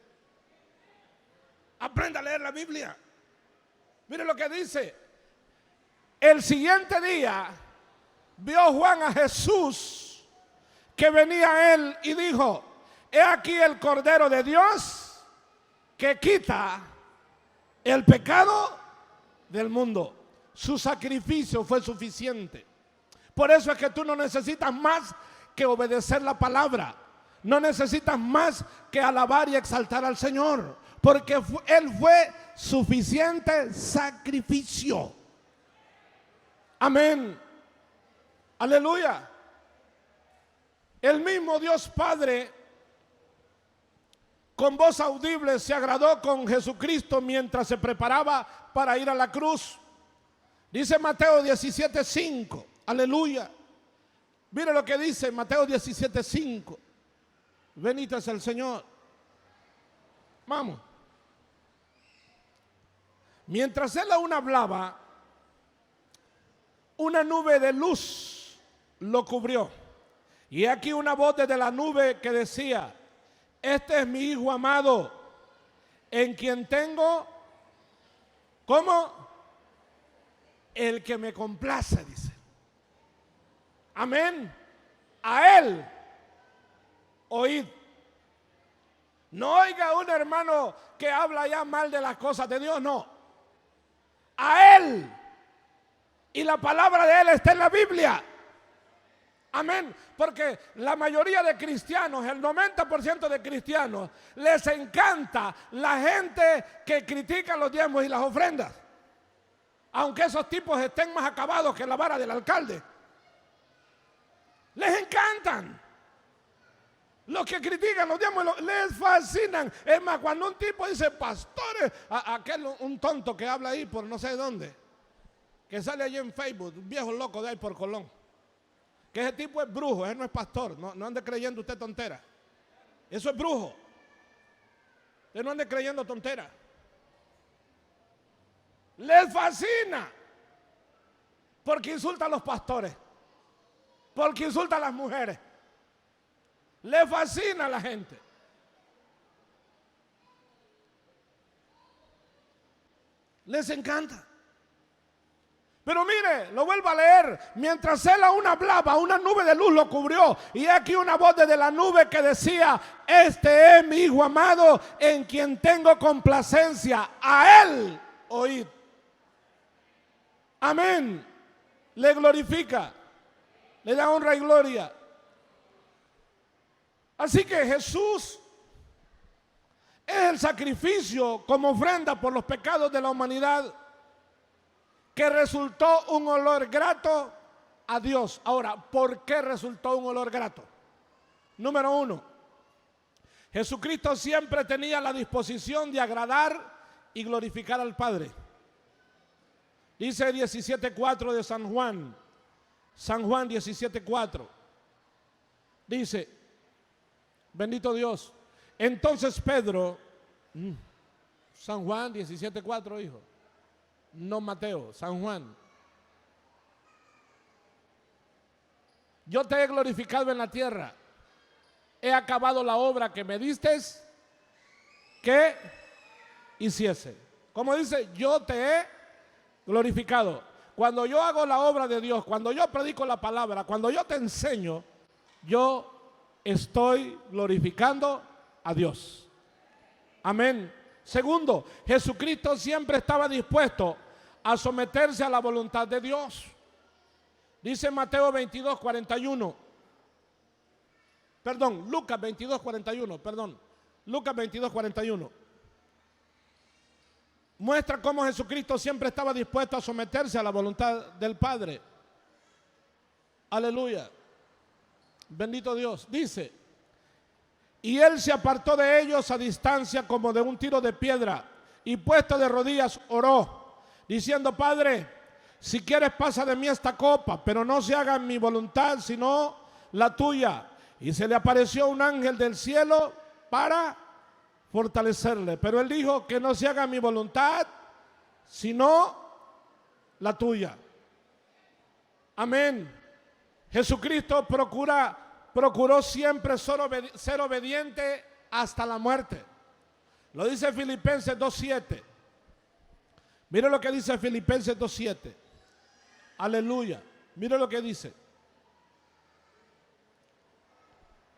Speaker 1: Aprenda a leer la Biblia. Mire lo que dice. El siguiente día vio Juan a Jesús que venía a él y dijo, he aquí el Cordero de Dios que quita el pecado del mundo. Su sacrificio fue suficiente. Por eso es que tú no necesitas más que obedecer la palabra. No necesitas más que alabar y exaltar al Señor. Porque Él fue suficiente sacrificio. Amén. Aleluya. El mismo Dios Padre, con voz audible, se agradó con Jesucristo mientras se preparaba para ir a la cruz. Dice Mateo 17:5. Aleluya. Mire lo que dice Mateo 17:5. Bendito es el Señor. Vamos. Mientras él aún hablaba, una nube de luz lo cubrió. Y aquí una voz desde la nube que decía, este es mi Hijo amado, en quien tengo, ¿cómo? El que me complace, dice. Amén. A Él oíd. No oiga a un hermano que habla ya mal de las cosas de Dios, no. A Él. Y la palabra de Él está en la Biblia. Amén. Porque la mayoría de cristianos, el 90% de cristianos, les encanta la gente que critica los diezmos y las ofrendas. Aunque esos tipos estén más acabados que la vara del alcalde. Les encantan. Los que critican los diezmos les fascinan. Es más, cuando un tipo dice pastores, aquel un tonto que habla ahí por no sé dónde, que sale allí en Facebook, un viejo loco de ahí por Colón, que ese tipo es brujo, él no es pastor, no ande creyendo usted tontera. Eso es brujo. Usted no ande creyendo tontera. Les fascina porque insulta a los pastores, porque insulta a las mujeres. Les fascina a la gente. Les encanta. Pero mire, lo vuelvo a leer. Mientras él aún hablaba, una nube de luz lo cubrió. Y aquí una voz desde la nube que decía: este es mi Hijo amado, en quien tengo complacencia. A él oíd. Amén. Le glorifica, le da honra y gloria. Así que Jesús es el sacrificio como ofrenda por los pecados de la humanidad, que resultó un olor grato a Dios. Ahora, ¿por qué resultó un olor grato? Número uno, Jesucristo siempre tenía la disposición de agradar y glorificar al Padre. Dice 17:4 de San Juan 17:4. Dice, bendito Dios. Entonces Pedro, San Juan 17:4, hijo. No Mateo, San Juan. Yo te he glorificado en la tierra. He acabado la obra que me diste que hiciese. Como dice, yo te he glorificado. Cuando yo hago la obra de Dios, cuando yo predico la palabra, cuando yo te enseño, yo estoy glorificando a Dios. Amén. Segundo, Jesucristo siempre estaba dispuesto a someterse a la voluntad de Dios. Dice Mateo 22:41. Perdón, Lucas 22:41. Perdón, Lucas 22:41. Muestra cómo Jesucristo siempre estaba dispuesto a someterse a la voluntad del Padre. Aleluya. Bendito Dios. Dice: y él se apartó de ellos a distancia como de un tiro de piedra, y puesto de rodillas oró, diciendo: Padre, si quieres pasa de mí esta copa, pero no se haga mi voluntad sino la tuya. Y se le apareció un ángel del cielo para fortalecerle, pero él dijo: que no se haga mi voluntad sino la tuya. Amén. Jesucristo procuró siempre ser obediente hasta la muerte. Lo dice Filipenses 2:7. Mire lo que dice Filipenses 2:7. Aleluya. Mire lo que dice.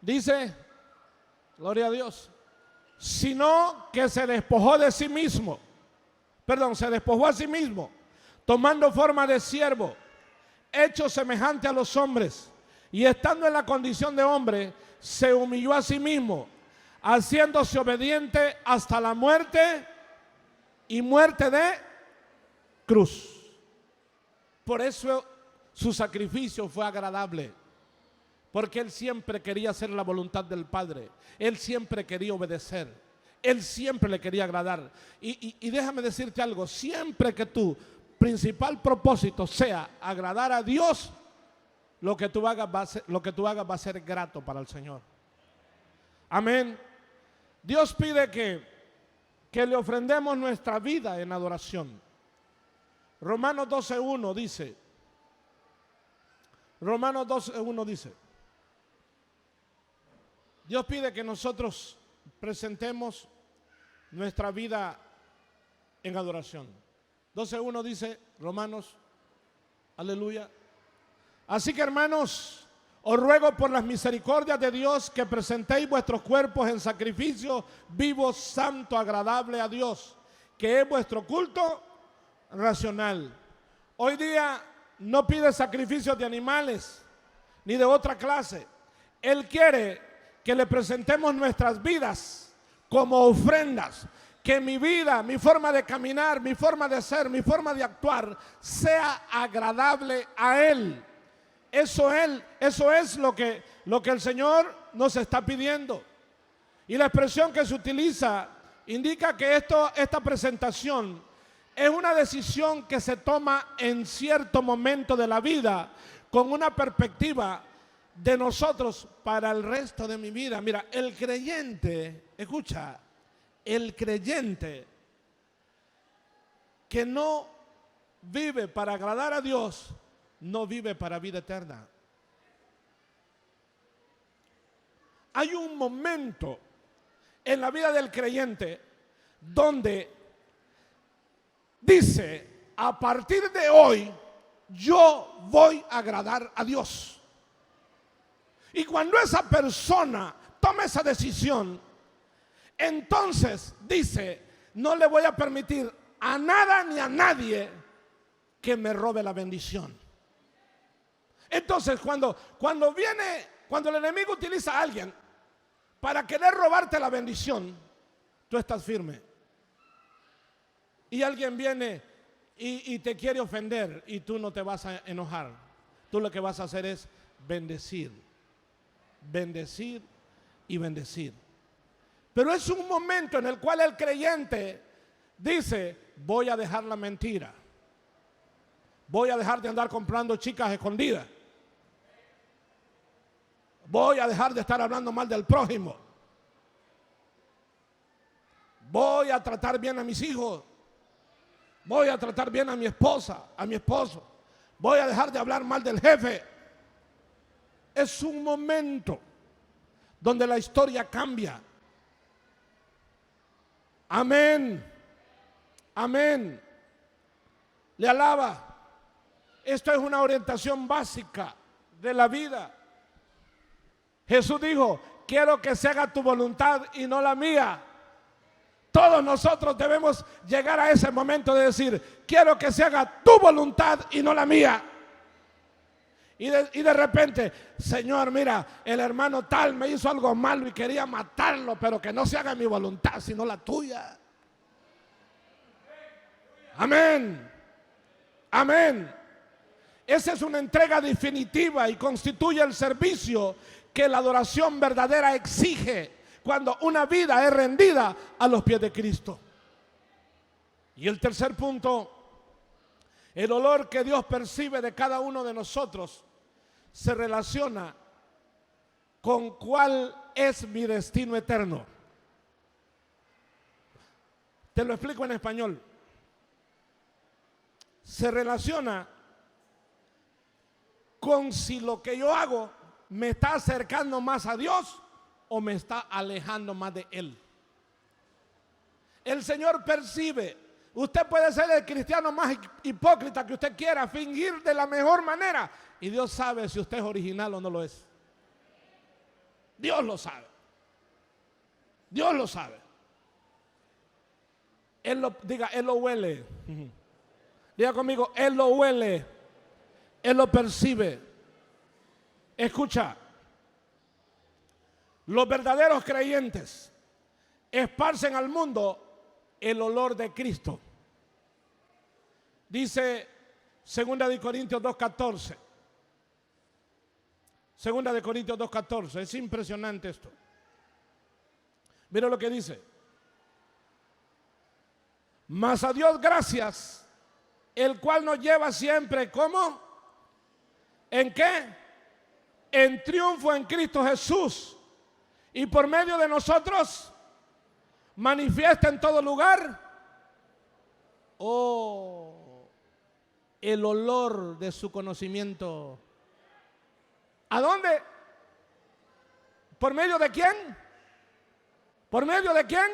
Speaker 1: Dice, gloria a Dios, sino que se despojó de sí mismo. Se despojó a sí mismo, tomando forma de siervo, hecho semejante a los hombres, y estando en la condición de hombre, se humilló a sí mismo, haciéndose obediente hasta la muerte, y muerte de cruz. Por eso su sacrificio fue agradable, porque él siempre quería hacer la voluntad del Padre. Él siempre quería obedecer. Él siempre le quería agradar. Y déjame decirte algo: siempre que tu principal propósito sea agradar a Dios, lo que tú hagas va a ser grato para el Señor. Amén. Dios pide que le ofrendemos nuestra vida en adoración. Romanos 12:1 dice. Romanos 12:1 dice. Dios pide que nosotros presentemos nuestra vida en adoración. 12:1 dice Romanos. Aleluya. Así que, hermanos, os ruego por las misericordias de Dios que presentéis vuestros cuerpos en sacrificio vivo, santo, agradable a Dios, que es vuestro culto racional. Hoy día no pide sacrificios de animales ni de otra clase. Él quiere que le presentemos nuestras vidas como ofrendas, que mi vida, mi forma de caminar, mi forma de ser, mi forma de actuar sea agradable a Él. Eso es lo que el Señor nos está pidiendo. Y la expresión que se utiliza indica que esta presentación es una decisión que se toma en cierto momento de la vida, con una perspectiva de nosotros para el resto de mi vida. Mira, el creyente, escucha, el creyente que no vive para agradar a Dios, no vive para vida eterna. Hay un momento en la vida del creyente donde dice: a partir de hoy yo voy a agradar a Dios. Y cuando esa persona toma esa decisión, entonces dice, no le voy a permitir a nada ni a nadie que me robe la bendición. Entonces cuando el enemigo utiliza a alguien para querer robarte la bendición, tú estás firme. Y alguien viene y te quiere ofender y tú no te vas a enojar. Tú lo que vas a hacer es bendecir, bendecir y bendecir. Pero es un momento en el cual el creyente dice, voy a dejar la mentira. Voy a dejar de andar comprando chicas escondidas. Voy a dejar de estar hablando mal del prójimo. Voy a tratar bien a mis hijos. Voy a tratar bien a mi esposa, a mi esposo. Voy a dejar de hablar mal del jefe. Es un momento donde la historia cambia. Amén. Amén. Le alaba. Esto es una orientación básica de la vida. Jesús dijo, quiero que se haga tu voluntad y no la mía. Todos nosotros debemos llegar a ese momento de decir, quiero que se haga tu voluntad y no la mía. Y de repente, Señor, mira, el hermano tal me hizo algo malo y quería matarlo, pero que no se haga mi voluntad, sino la tuya. Amén. Amén. Esa es una entrega definitiva y constituye el servicio que la adoración verdadera exige cuando una vida es rendida a los pies de Cristo. Y el tercer punto, el olor que Dios percibe de cada uno de nosotros se relaciona con cuál es mi destino eterno. Te lo explico en español. Se relaciona con si lo que yo hago me está acercando más a Dios o me está alejando más de Él. El Señor percibe. Usted puede ser el cristiano más hipócrita que usted quiera, fingir de la mejor manera, y Dios sabe si usted es original o no lo es. Dios lo sabe. Dios lo sabe. Él lo huele. Diga conmigo, Él lo huele. Él lo percibe. Escucha. Los verdaderos creyentes esparcen al mundo el olor de Cristo. Dice 2 de Corintios 2:14. 2 de Corintios 2:14. Es impresionante esto. Mira lo que dice. Mas a Dios gracias, el cual nos lleva siempre, ¿cómo? ¿En qué? En triunfo en Cristo Jesús. Y por medio de nosotros manifiesta en todo lugar, el olor de su conocimiento. ¿A dónde? ¿Por medio de quién? ¿Por medio de quién?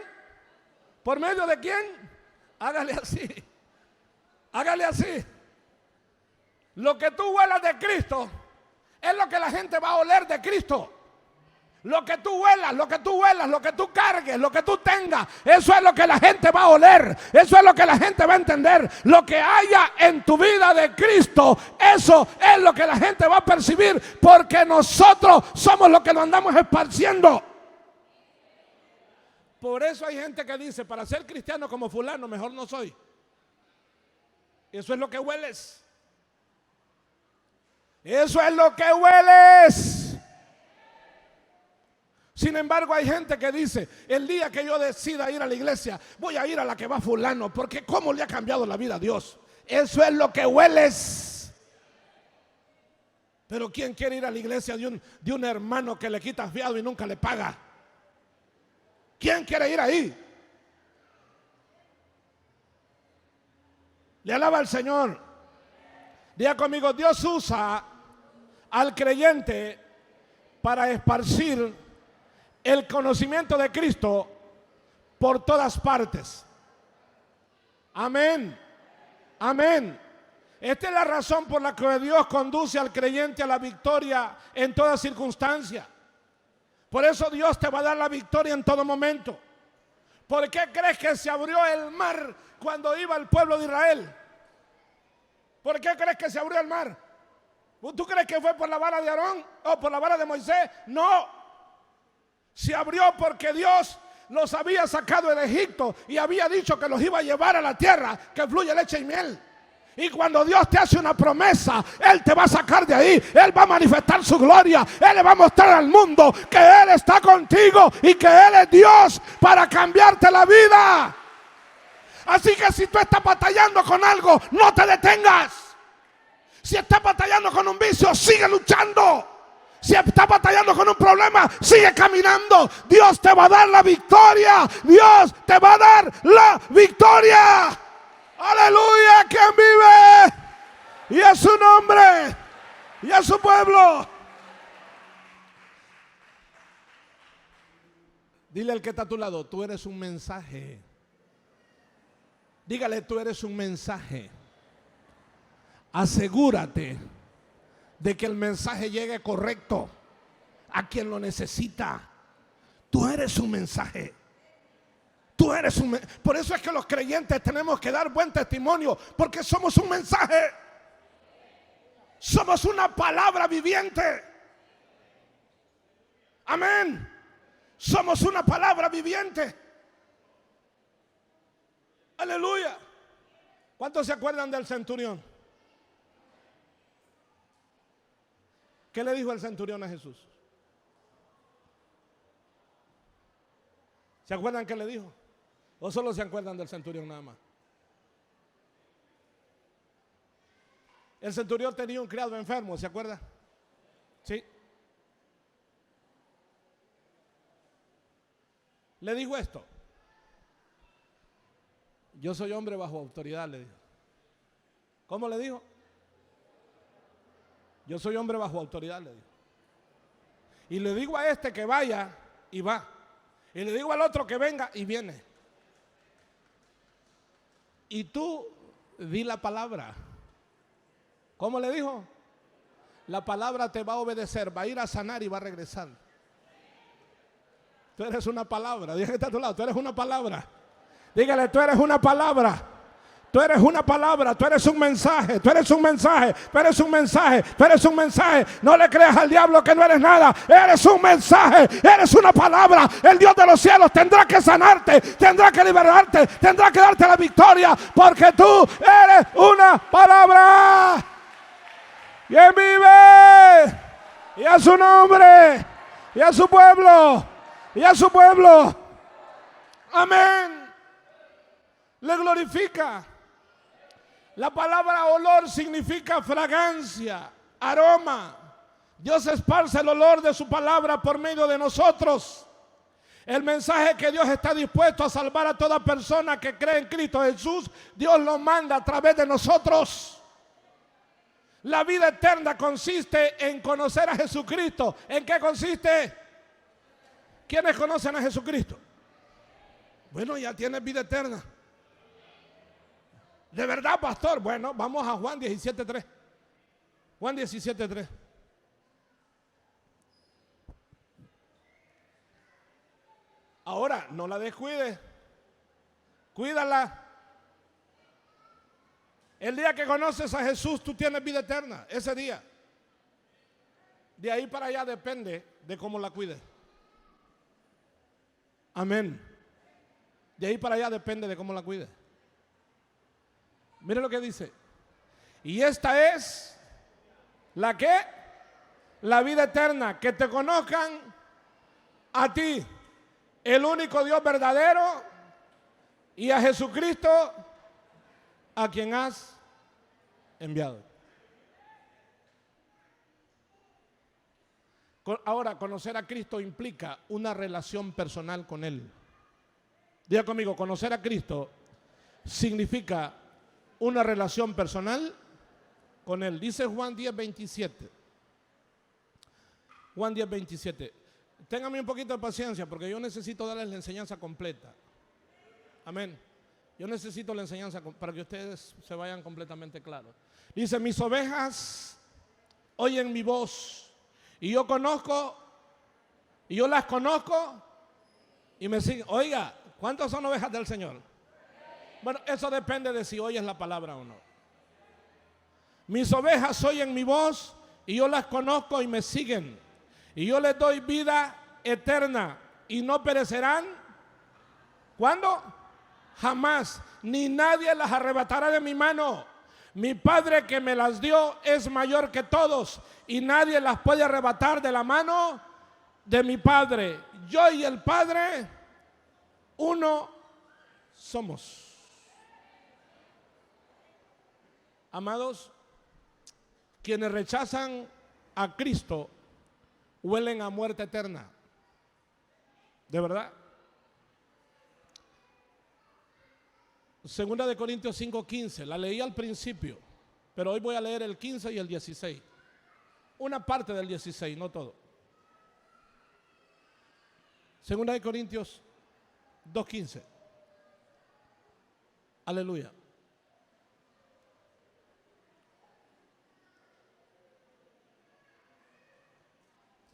Speaker 1: ¿Por medio de quién? Hágale así. Hágale así. Lo que tú huelas de Cristo es lo que la gente va a oler de Cristo. Lo que tú huelas, lo que tú huelas, lo que tú cargues, lo que tú tengas, eso es lo que la gente va a oler. Eso es lo que la gente va a entender. Lo que haya en tu vida de Cristo, eso es lo que la gente va a percibir, porque nosotros somos los que lo andamos esparciendo. Por eso hay gente que dice, para ser cristiano como fulano, mejor no soy. Eso es lo que hueles. Eso es lo que hueles. Sin embargo, hay gente que dice, el día que yo decida ir a la iglesia, voy a ir a la que va fulano, porque cómo le ha cambiado la vida a Dios. Eso es lo que hueles. Pero ¿quién quiere ir a la iglesia de un hermano que le quita fiado y nunca le paga? ¿Quién quiere ir ahí? Le alaba al Señor. Diga conmigo, Dios usa al creyente para esparcir el conocimiento de Cristo por todas partes. Amén. Amén. Esta es la razón por la que Dios conduce al creyente a la victoria en toda circunstancia. Por eso Dios te va a dar la victoria en todo momento. ¿Por qué crees que se abrió el mar cuando iba el pueblo de Israel? ¿Por qué crees que se abrió el mar? ¿Tú crees que fue por la vara de Aarón o por la vara de Moisés? No. Se abrió porque Dios los había sacado de Egipto y había dicho que los iba a llevar a la tierra que fluye leche y miel. Y cuando Dios te hace una promesa, Él te va a sacar de ahí. Él va a manifestar su gloria. Él le va a mostrar al mundo que Él está contigo y que Él es Dios para cambiarte la vida. Así que si tú estás batallando con algo, no te detengas. Si estás batallando con un vicio, sigue luchando. Si estás batallando con un problema, sigue caminando. Dios te va a dar la victoria. Dios te va a dar la victoria. Aleluya, quien vive y a su nombre y a su pueblo. Dile al que está a tu lado, tú eres un mensaje. Dígale, tú eres un mensaje. Asegúrate de que el mensaje llegue correcto a quien lo necesita. Tú eres un mensaje. Tú eres un mensaje. Por eso es que los creyentes tenemos que dar buen testimonio, porque somos un mensaje. Somos una palabra viviente. Amén. Somos una palabra viviente. Aleluya. ¿Cuántos se acuerdan del centurión? ¿Qué le dijo el centurión a Jesús? ¿Se acuerdan qué le dijo? ¿O solo se acuerdan del centurión nada más? El centurión tenía un criado enfermo, ¿se acuerda? Sí. Le dijo esto: yo soy hombre bajo autoridad, le dijo. ¿Cómo le dijo? Yo soy hombre bajo autoridad, le dijo. Y le digo a este que vaya y va. Y le digo al otro que venga y viene. Y tú di la palabra. ¿Cómo le dijo? La palabra te va a obedecer, va a ir a sanar y va a regresar. Tú eres una palabra. Dígale que está a tu lado, tú eres una palabra. Dígale, tú eres una palabra. Tú eres una palabra, tú eres un mensaje, tú eres un mensaje, tú eres un mensaje, tú eres un mensaje. No le creas al diablo que no eres nada. Eres un mensaje, eres una palabra. El Dios de los cielos tendrá que sanarte, tendrá que liberarte, tendrá que darte la victoria, porque tú eres una palabra. Y Él vive, y a su nombre, y a su pueblo, y a su pueblo. Amén. Le glorifica. La palabra olor significa fragancia, aroma. Dios esparce el olor de su palabra por medio de nosotros. El mensaje que Dios está dispuesto a salvar a toda persona que cree en Cristo Jesús, Dios lo manda a través de nosotros. La vida eterna consiste en conocer a Jesucristo. ¿En qué consiste? ¿Quiénes conocen a Jesucristo? Bueno, ya tienes vida eterna. ¿De verdad, pastor? Bueno, vamos a Juan 17:3. Juan 17:3. Ahora, no la descuides. Cuídala. El día que conoces a Jesús, tú tienes vida eterna. Ese día. De ahí para allá depende de cómo la cuides. Amén. De ahí para allá depende de cómo la cuides. Mire lo que dice. Y esta es la que, la vida eterna, que te conozcan a ti, el único Dios verdadero, y a Jesucristo, a quien has enviado. Ahora, conocer a Cristo implica una relación personal con Él. Diga conmigo, conocer a Cristo significa una relación personal con Él. Dice Juan 10:27. Juan 10:27. Téngame un poquito de paciencia porque yo necesito darles la enseñanza completa. Amén. Yo necesito la enseñanza para que ustedes se vayan completamente claros. Dice, mis ovejas oyen mi voz y yo las conozco y me siguen. Oiga, ¿cuántas son ovejas del Señor? Bueno, eso depende de si oyes la palabra o no. Mis ovejas oyen mi voz y yo las conozco y me siguen. Y yo les doy vida eterna y no perecerán. ¿Cuándo? Jamás, ni nadie las arrebatará de mi mano. Mi Padre que me las dio es mayor que todos y nadie las puede arrebatar de la mano de mi Padre. Yo y el Padre, uno somos. Amados, quienes rechazan a Cristo huelen a muerte eterna. ¿De verdad? Segunda de Corintios 5:15, la leí al principio, pero hoy voy a leer el 15 y el 16. Una parte del 16, no todo. Segunda de Corintios 2:15. Aleluya.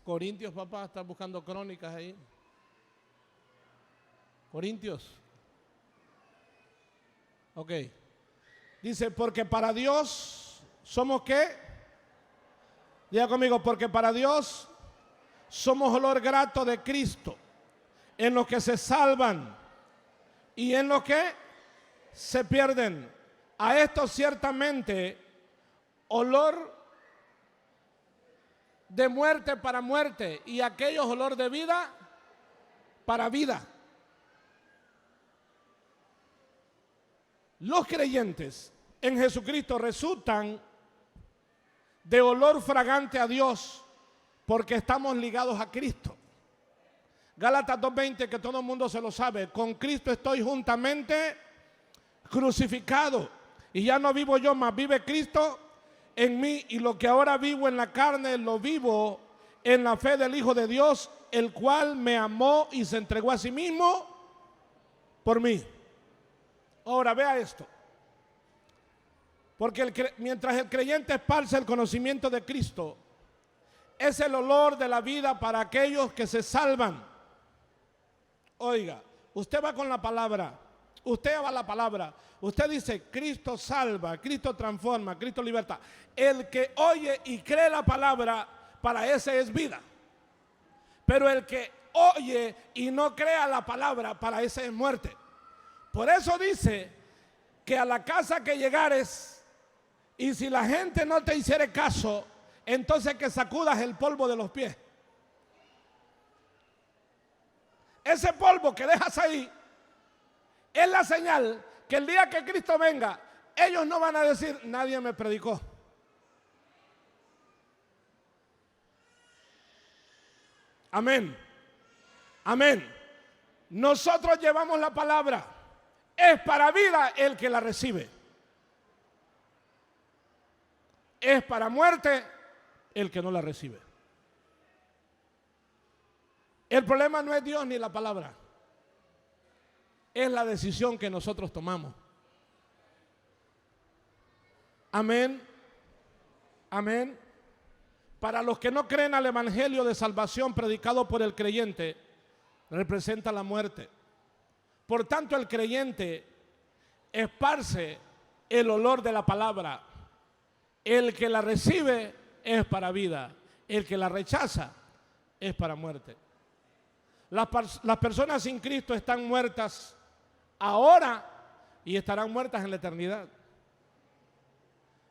Speaker 1: Corintios, papá, está buscando crónicas ahí. Corintios. Ok. Dice, porque para Dios somos ¿qué? Diga conmigo, porque para Dios somos olor grato de Cristo en los que se salvan y en los que se pierden. A esto ciertamente olor de muerte para muerte y aquellos olor de vida para vida. Los creyentes en Jesucristo resultan de olor fragante a Dios porque estamos ligados a Cristo. Gálatas 2:20, que todo el mundo se lo sabe. Con Cristo estoy juntamente crucificado y ya no vivo yo, mas vive Cristo en mí, y lo que ahora vivo en la carne lo vivo en la fe del Hijo de Dios, el cual me amó y se entregó a sí mismo por mí. Ahora vea esto, porque mientras el creyente esparce el conocimiento de Cristo, es el olor de la vida para aquellos que se salvan. Oiga, usted va con la palabra, usted va a la palabra, usted dice Cristo salva, Cristo transforma, Cristo liberta. El que oye y cree la palabra, para ese es vida. Pero el que oye y no crea la palabra, para ese es muerte. Por eso dice que a la casa que llegares, y si la gente no te hiciere caso, entonces que sacudas el polvo de los pies. Ese polvo que dejas ahí es la señal que el día que Cristo venga, ellos no van a decir, nadie me predicó. Amén. Amén. Nosotros llevamos la palabra. Es para vida el que la recibe. Es para muerte el que no la recibe. El problema no es Dios ni la palabra. Es la decisión que nosotros tomamos. Amén. Amén. Para los que no creen al evangelio de salvación predicado por el creyente, representa la muerte. Por tanto, el creyente esparce el olor de la palabra. El que la recibe es para vida. El que la rechaza es para muerte. Las personas sin Cristo están muertas ahora y estarán muertas en la eternidad.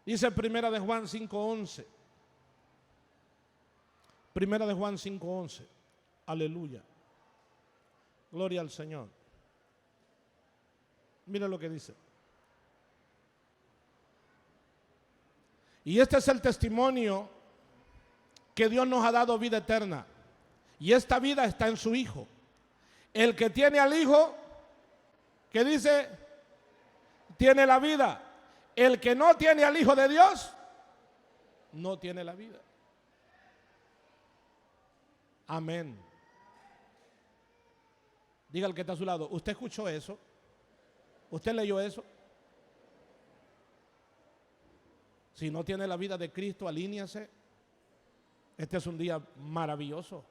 Speaker 1: Dice Primera de Juan 5:11. Primera de Juan 5:11. Aleluya. Gloria al Señor. Mira lo que dice. Y este es el testimonio que Dios nos ha dado, vida eterna. Y esta vida está en su Hijo. El que tiene al Hijo, ¿qué dice? Tiene la vida. El que no tiene al Hijo de Dios, no tiene la vida. Amén. Diga al que está a su lado, ¿usted escuchó eso? ¿Usted leyó eso? Si no tiene la vida de Cristo, alíñase. Este es un día maravilloso.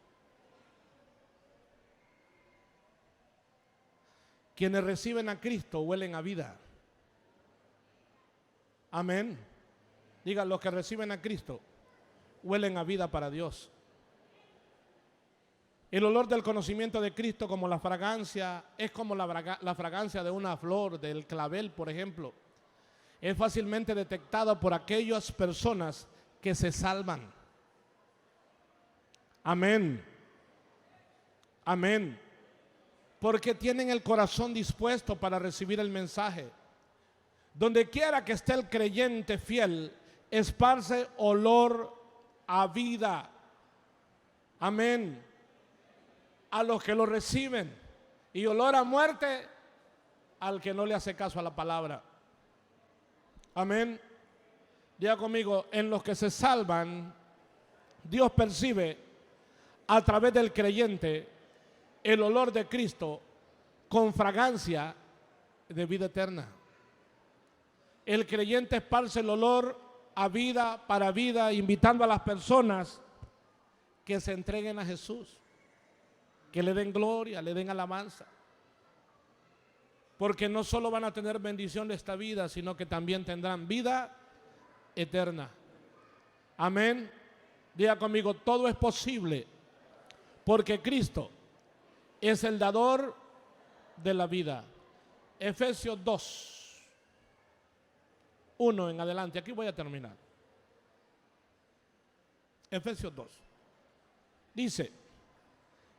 Speaker 1: Quienes reciben a Cristo huelen a vida. Amén. Digan, los que reciben a Cristo huelen a vida para Dios. El olor del conocimiento de Cristo, como la fragancia, es como la fragancia de una flor, del clavel, por ejemplo. Es fácilmente detectada por aquellas personas que se salvan. Amén. Amén. Porque tienen el corazón dispuesto para recibir el mensaje. Donde quiera que esté el creyente fiel, esparce olor a vida. Amén. A los que lo reciben, y olor a muerte al que no le hace caso a la palabra. Amén. Diga conmigo, en los que se salvan, Dios percibe a través del creyente el olor de Cristo con fragancia de vida eterna. El creyente esparce el olor a vida para vida, invitando a las personas que se entreguen a Jesús, que le den gloria, le den alabanza. Porque no solo van a tener bendición de esta vida, sino que también tendrán vida eterna. Amén. Diga conmigo, todo es posible porque Cristo es el dador de la vida. Efesios 2, 1 en adelante. Aquí voy a terminar. Efesios 2. Dice: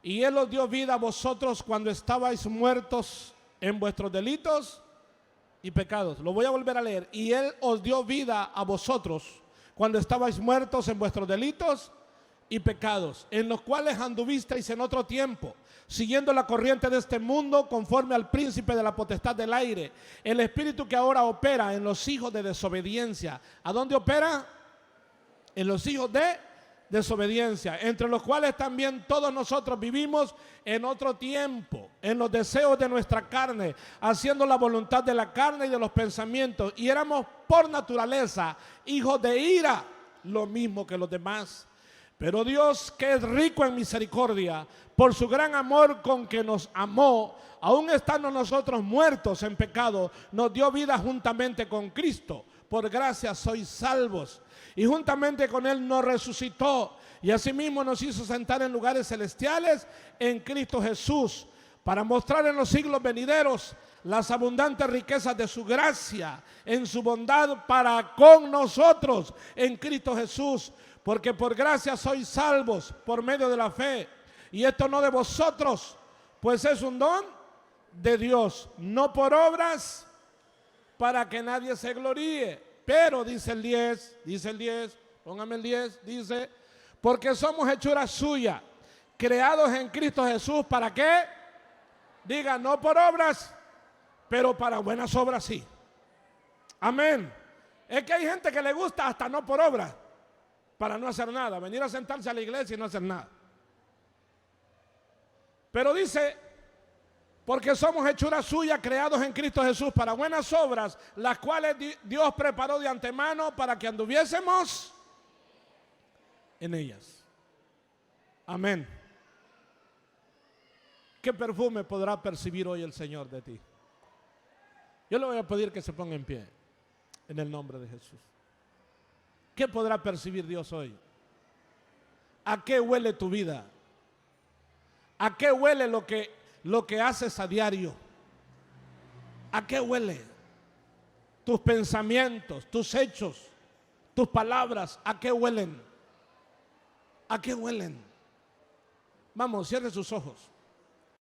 Speaker 1: y Él os dio vida a vosotros cuando estabais muertos en vuestros delitos y pecados. Lo voy a volver a leer. Y Él os dio vida a vosotros cuando estabais muertos en vuestros delitos y pecados, en los cuales anduvisteis en otro tiempo, siguiendo la corriente de este mundo, conforme al príncipe de la potestad del aire, el espíritu que ahora opera en los hijos de desobediencia. ¿A dónde opera? En los hijos de desobediencia, entre los cuales también todos nosotros vivimos en otro tiempo, en los deseos de nuestra carne, haciendo la voluntad de la carne y de los pensamientos, y éramos por naturaleza hijos de ira, lo mismo que los demás. Pero Dios, que es rico en misericordia, por su gran amor con que nos amó, aun estando nosotros muertos en pecado, nos dio vida juntamente con Cristo. Por gracia sois salvos. Y juntamente con Él nos resucitó, y asimismo nos hizo sentar en lugares celestiales en Cristo Jesús, para mostrar en los siglos venideros las abundantes riquezas de su gracia en su bondad para con nosotros en Cristo Jesús. Porque por gracia sois salvos por medio de la fe, y esto no de vosotros, pues es un don de Dios, no por obras, para que nadie se gloríe. Pero dice el 10, póngame el 10, dice: porque somos hechura suya, creados en Cristo Jesús, ¿para qué? Diga, no por obras, pero para buenas obras sí. Amén. Es que hay gente que le gusta hasta no por obras, para no hacer nada, venir a sentarse a la iglesia y no hacer nada. Pero dice: porque somos hechura suya, creados en Cristo Jesús para buenas obras, las cuales Dios preparó de antemano para que anduviésemos en ellas. Amén. ¿Qué perfume podrá percibir hoy el Señor de ti? Yo le voy a pedir que se ponga en pie en el nombre de Jesús. ¿Qué podrá percibir Dios hoy? ¿A qué huele tu vida? ¿A qué huele lo que haces a diario? ¿A qué huele? Tus pensamientos, tus hechos, tus palabras, ¿a qué huelen? ¿A qué huelen? Vamos, cierre sus ojos.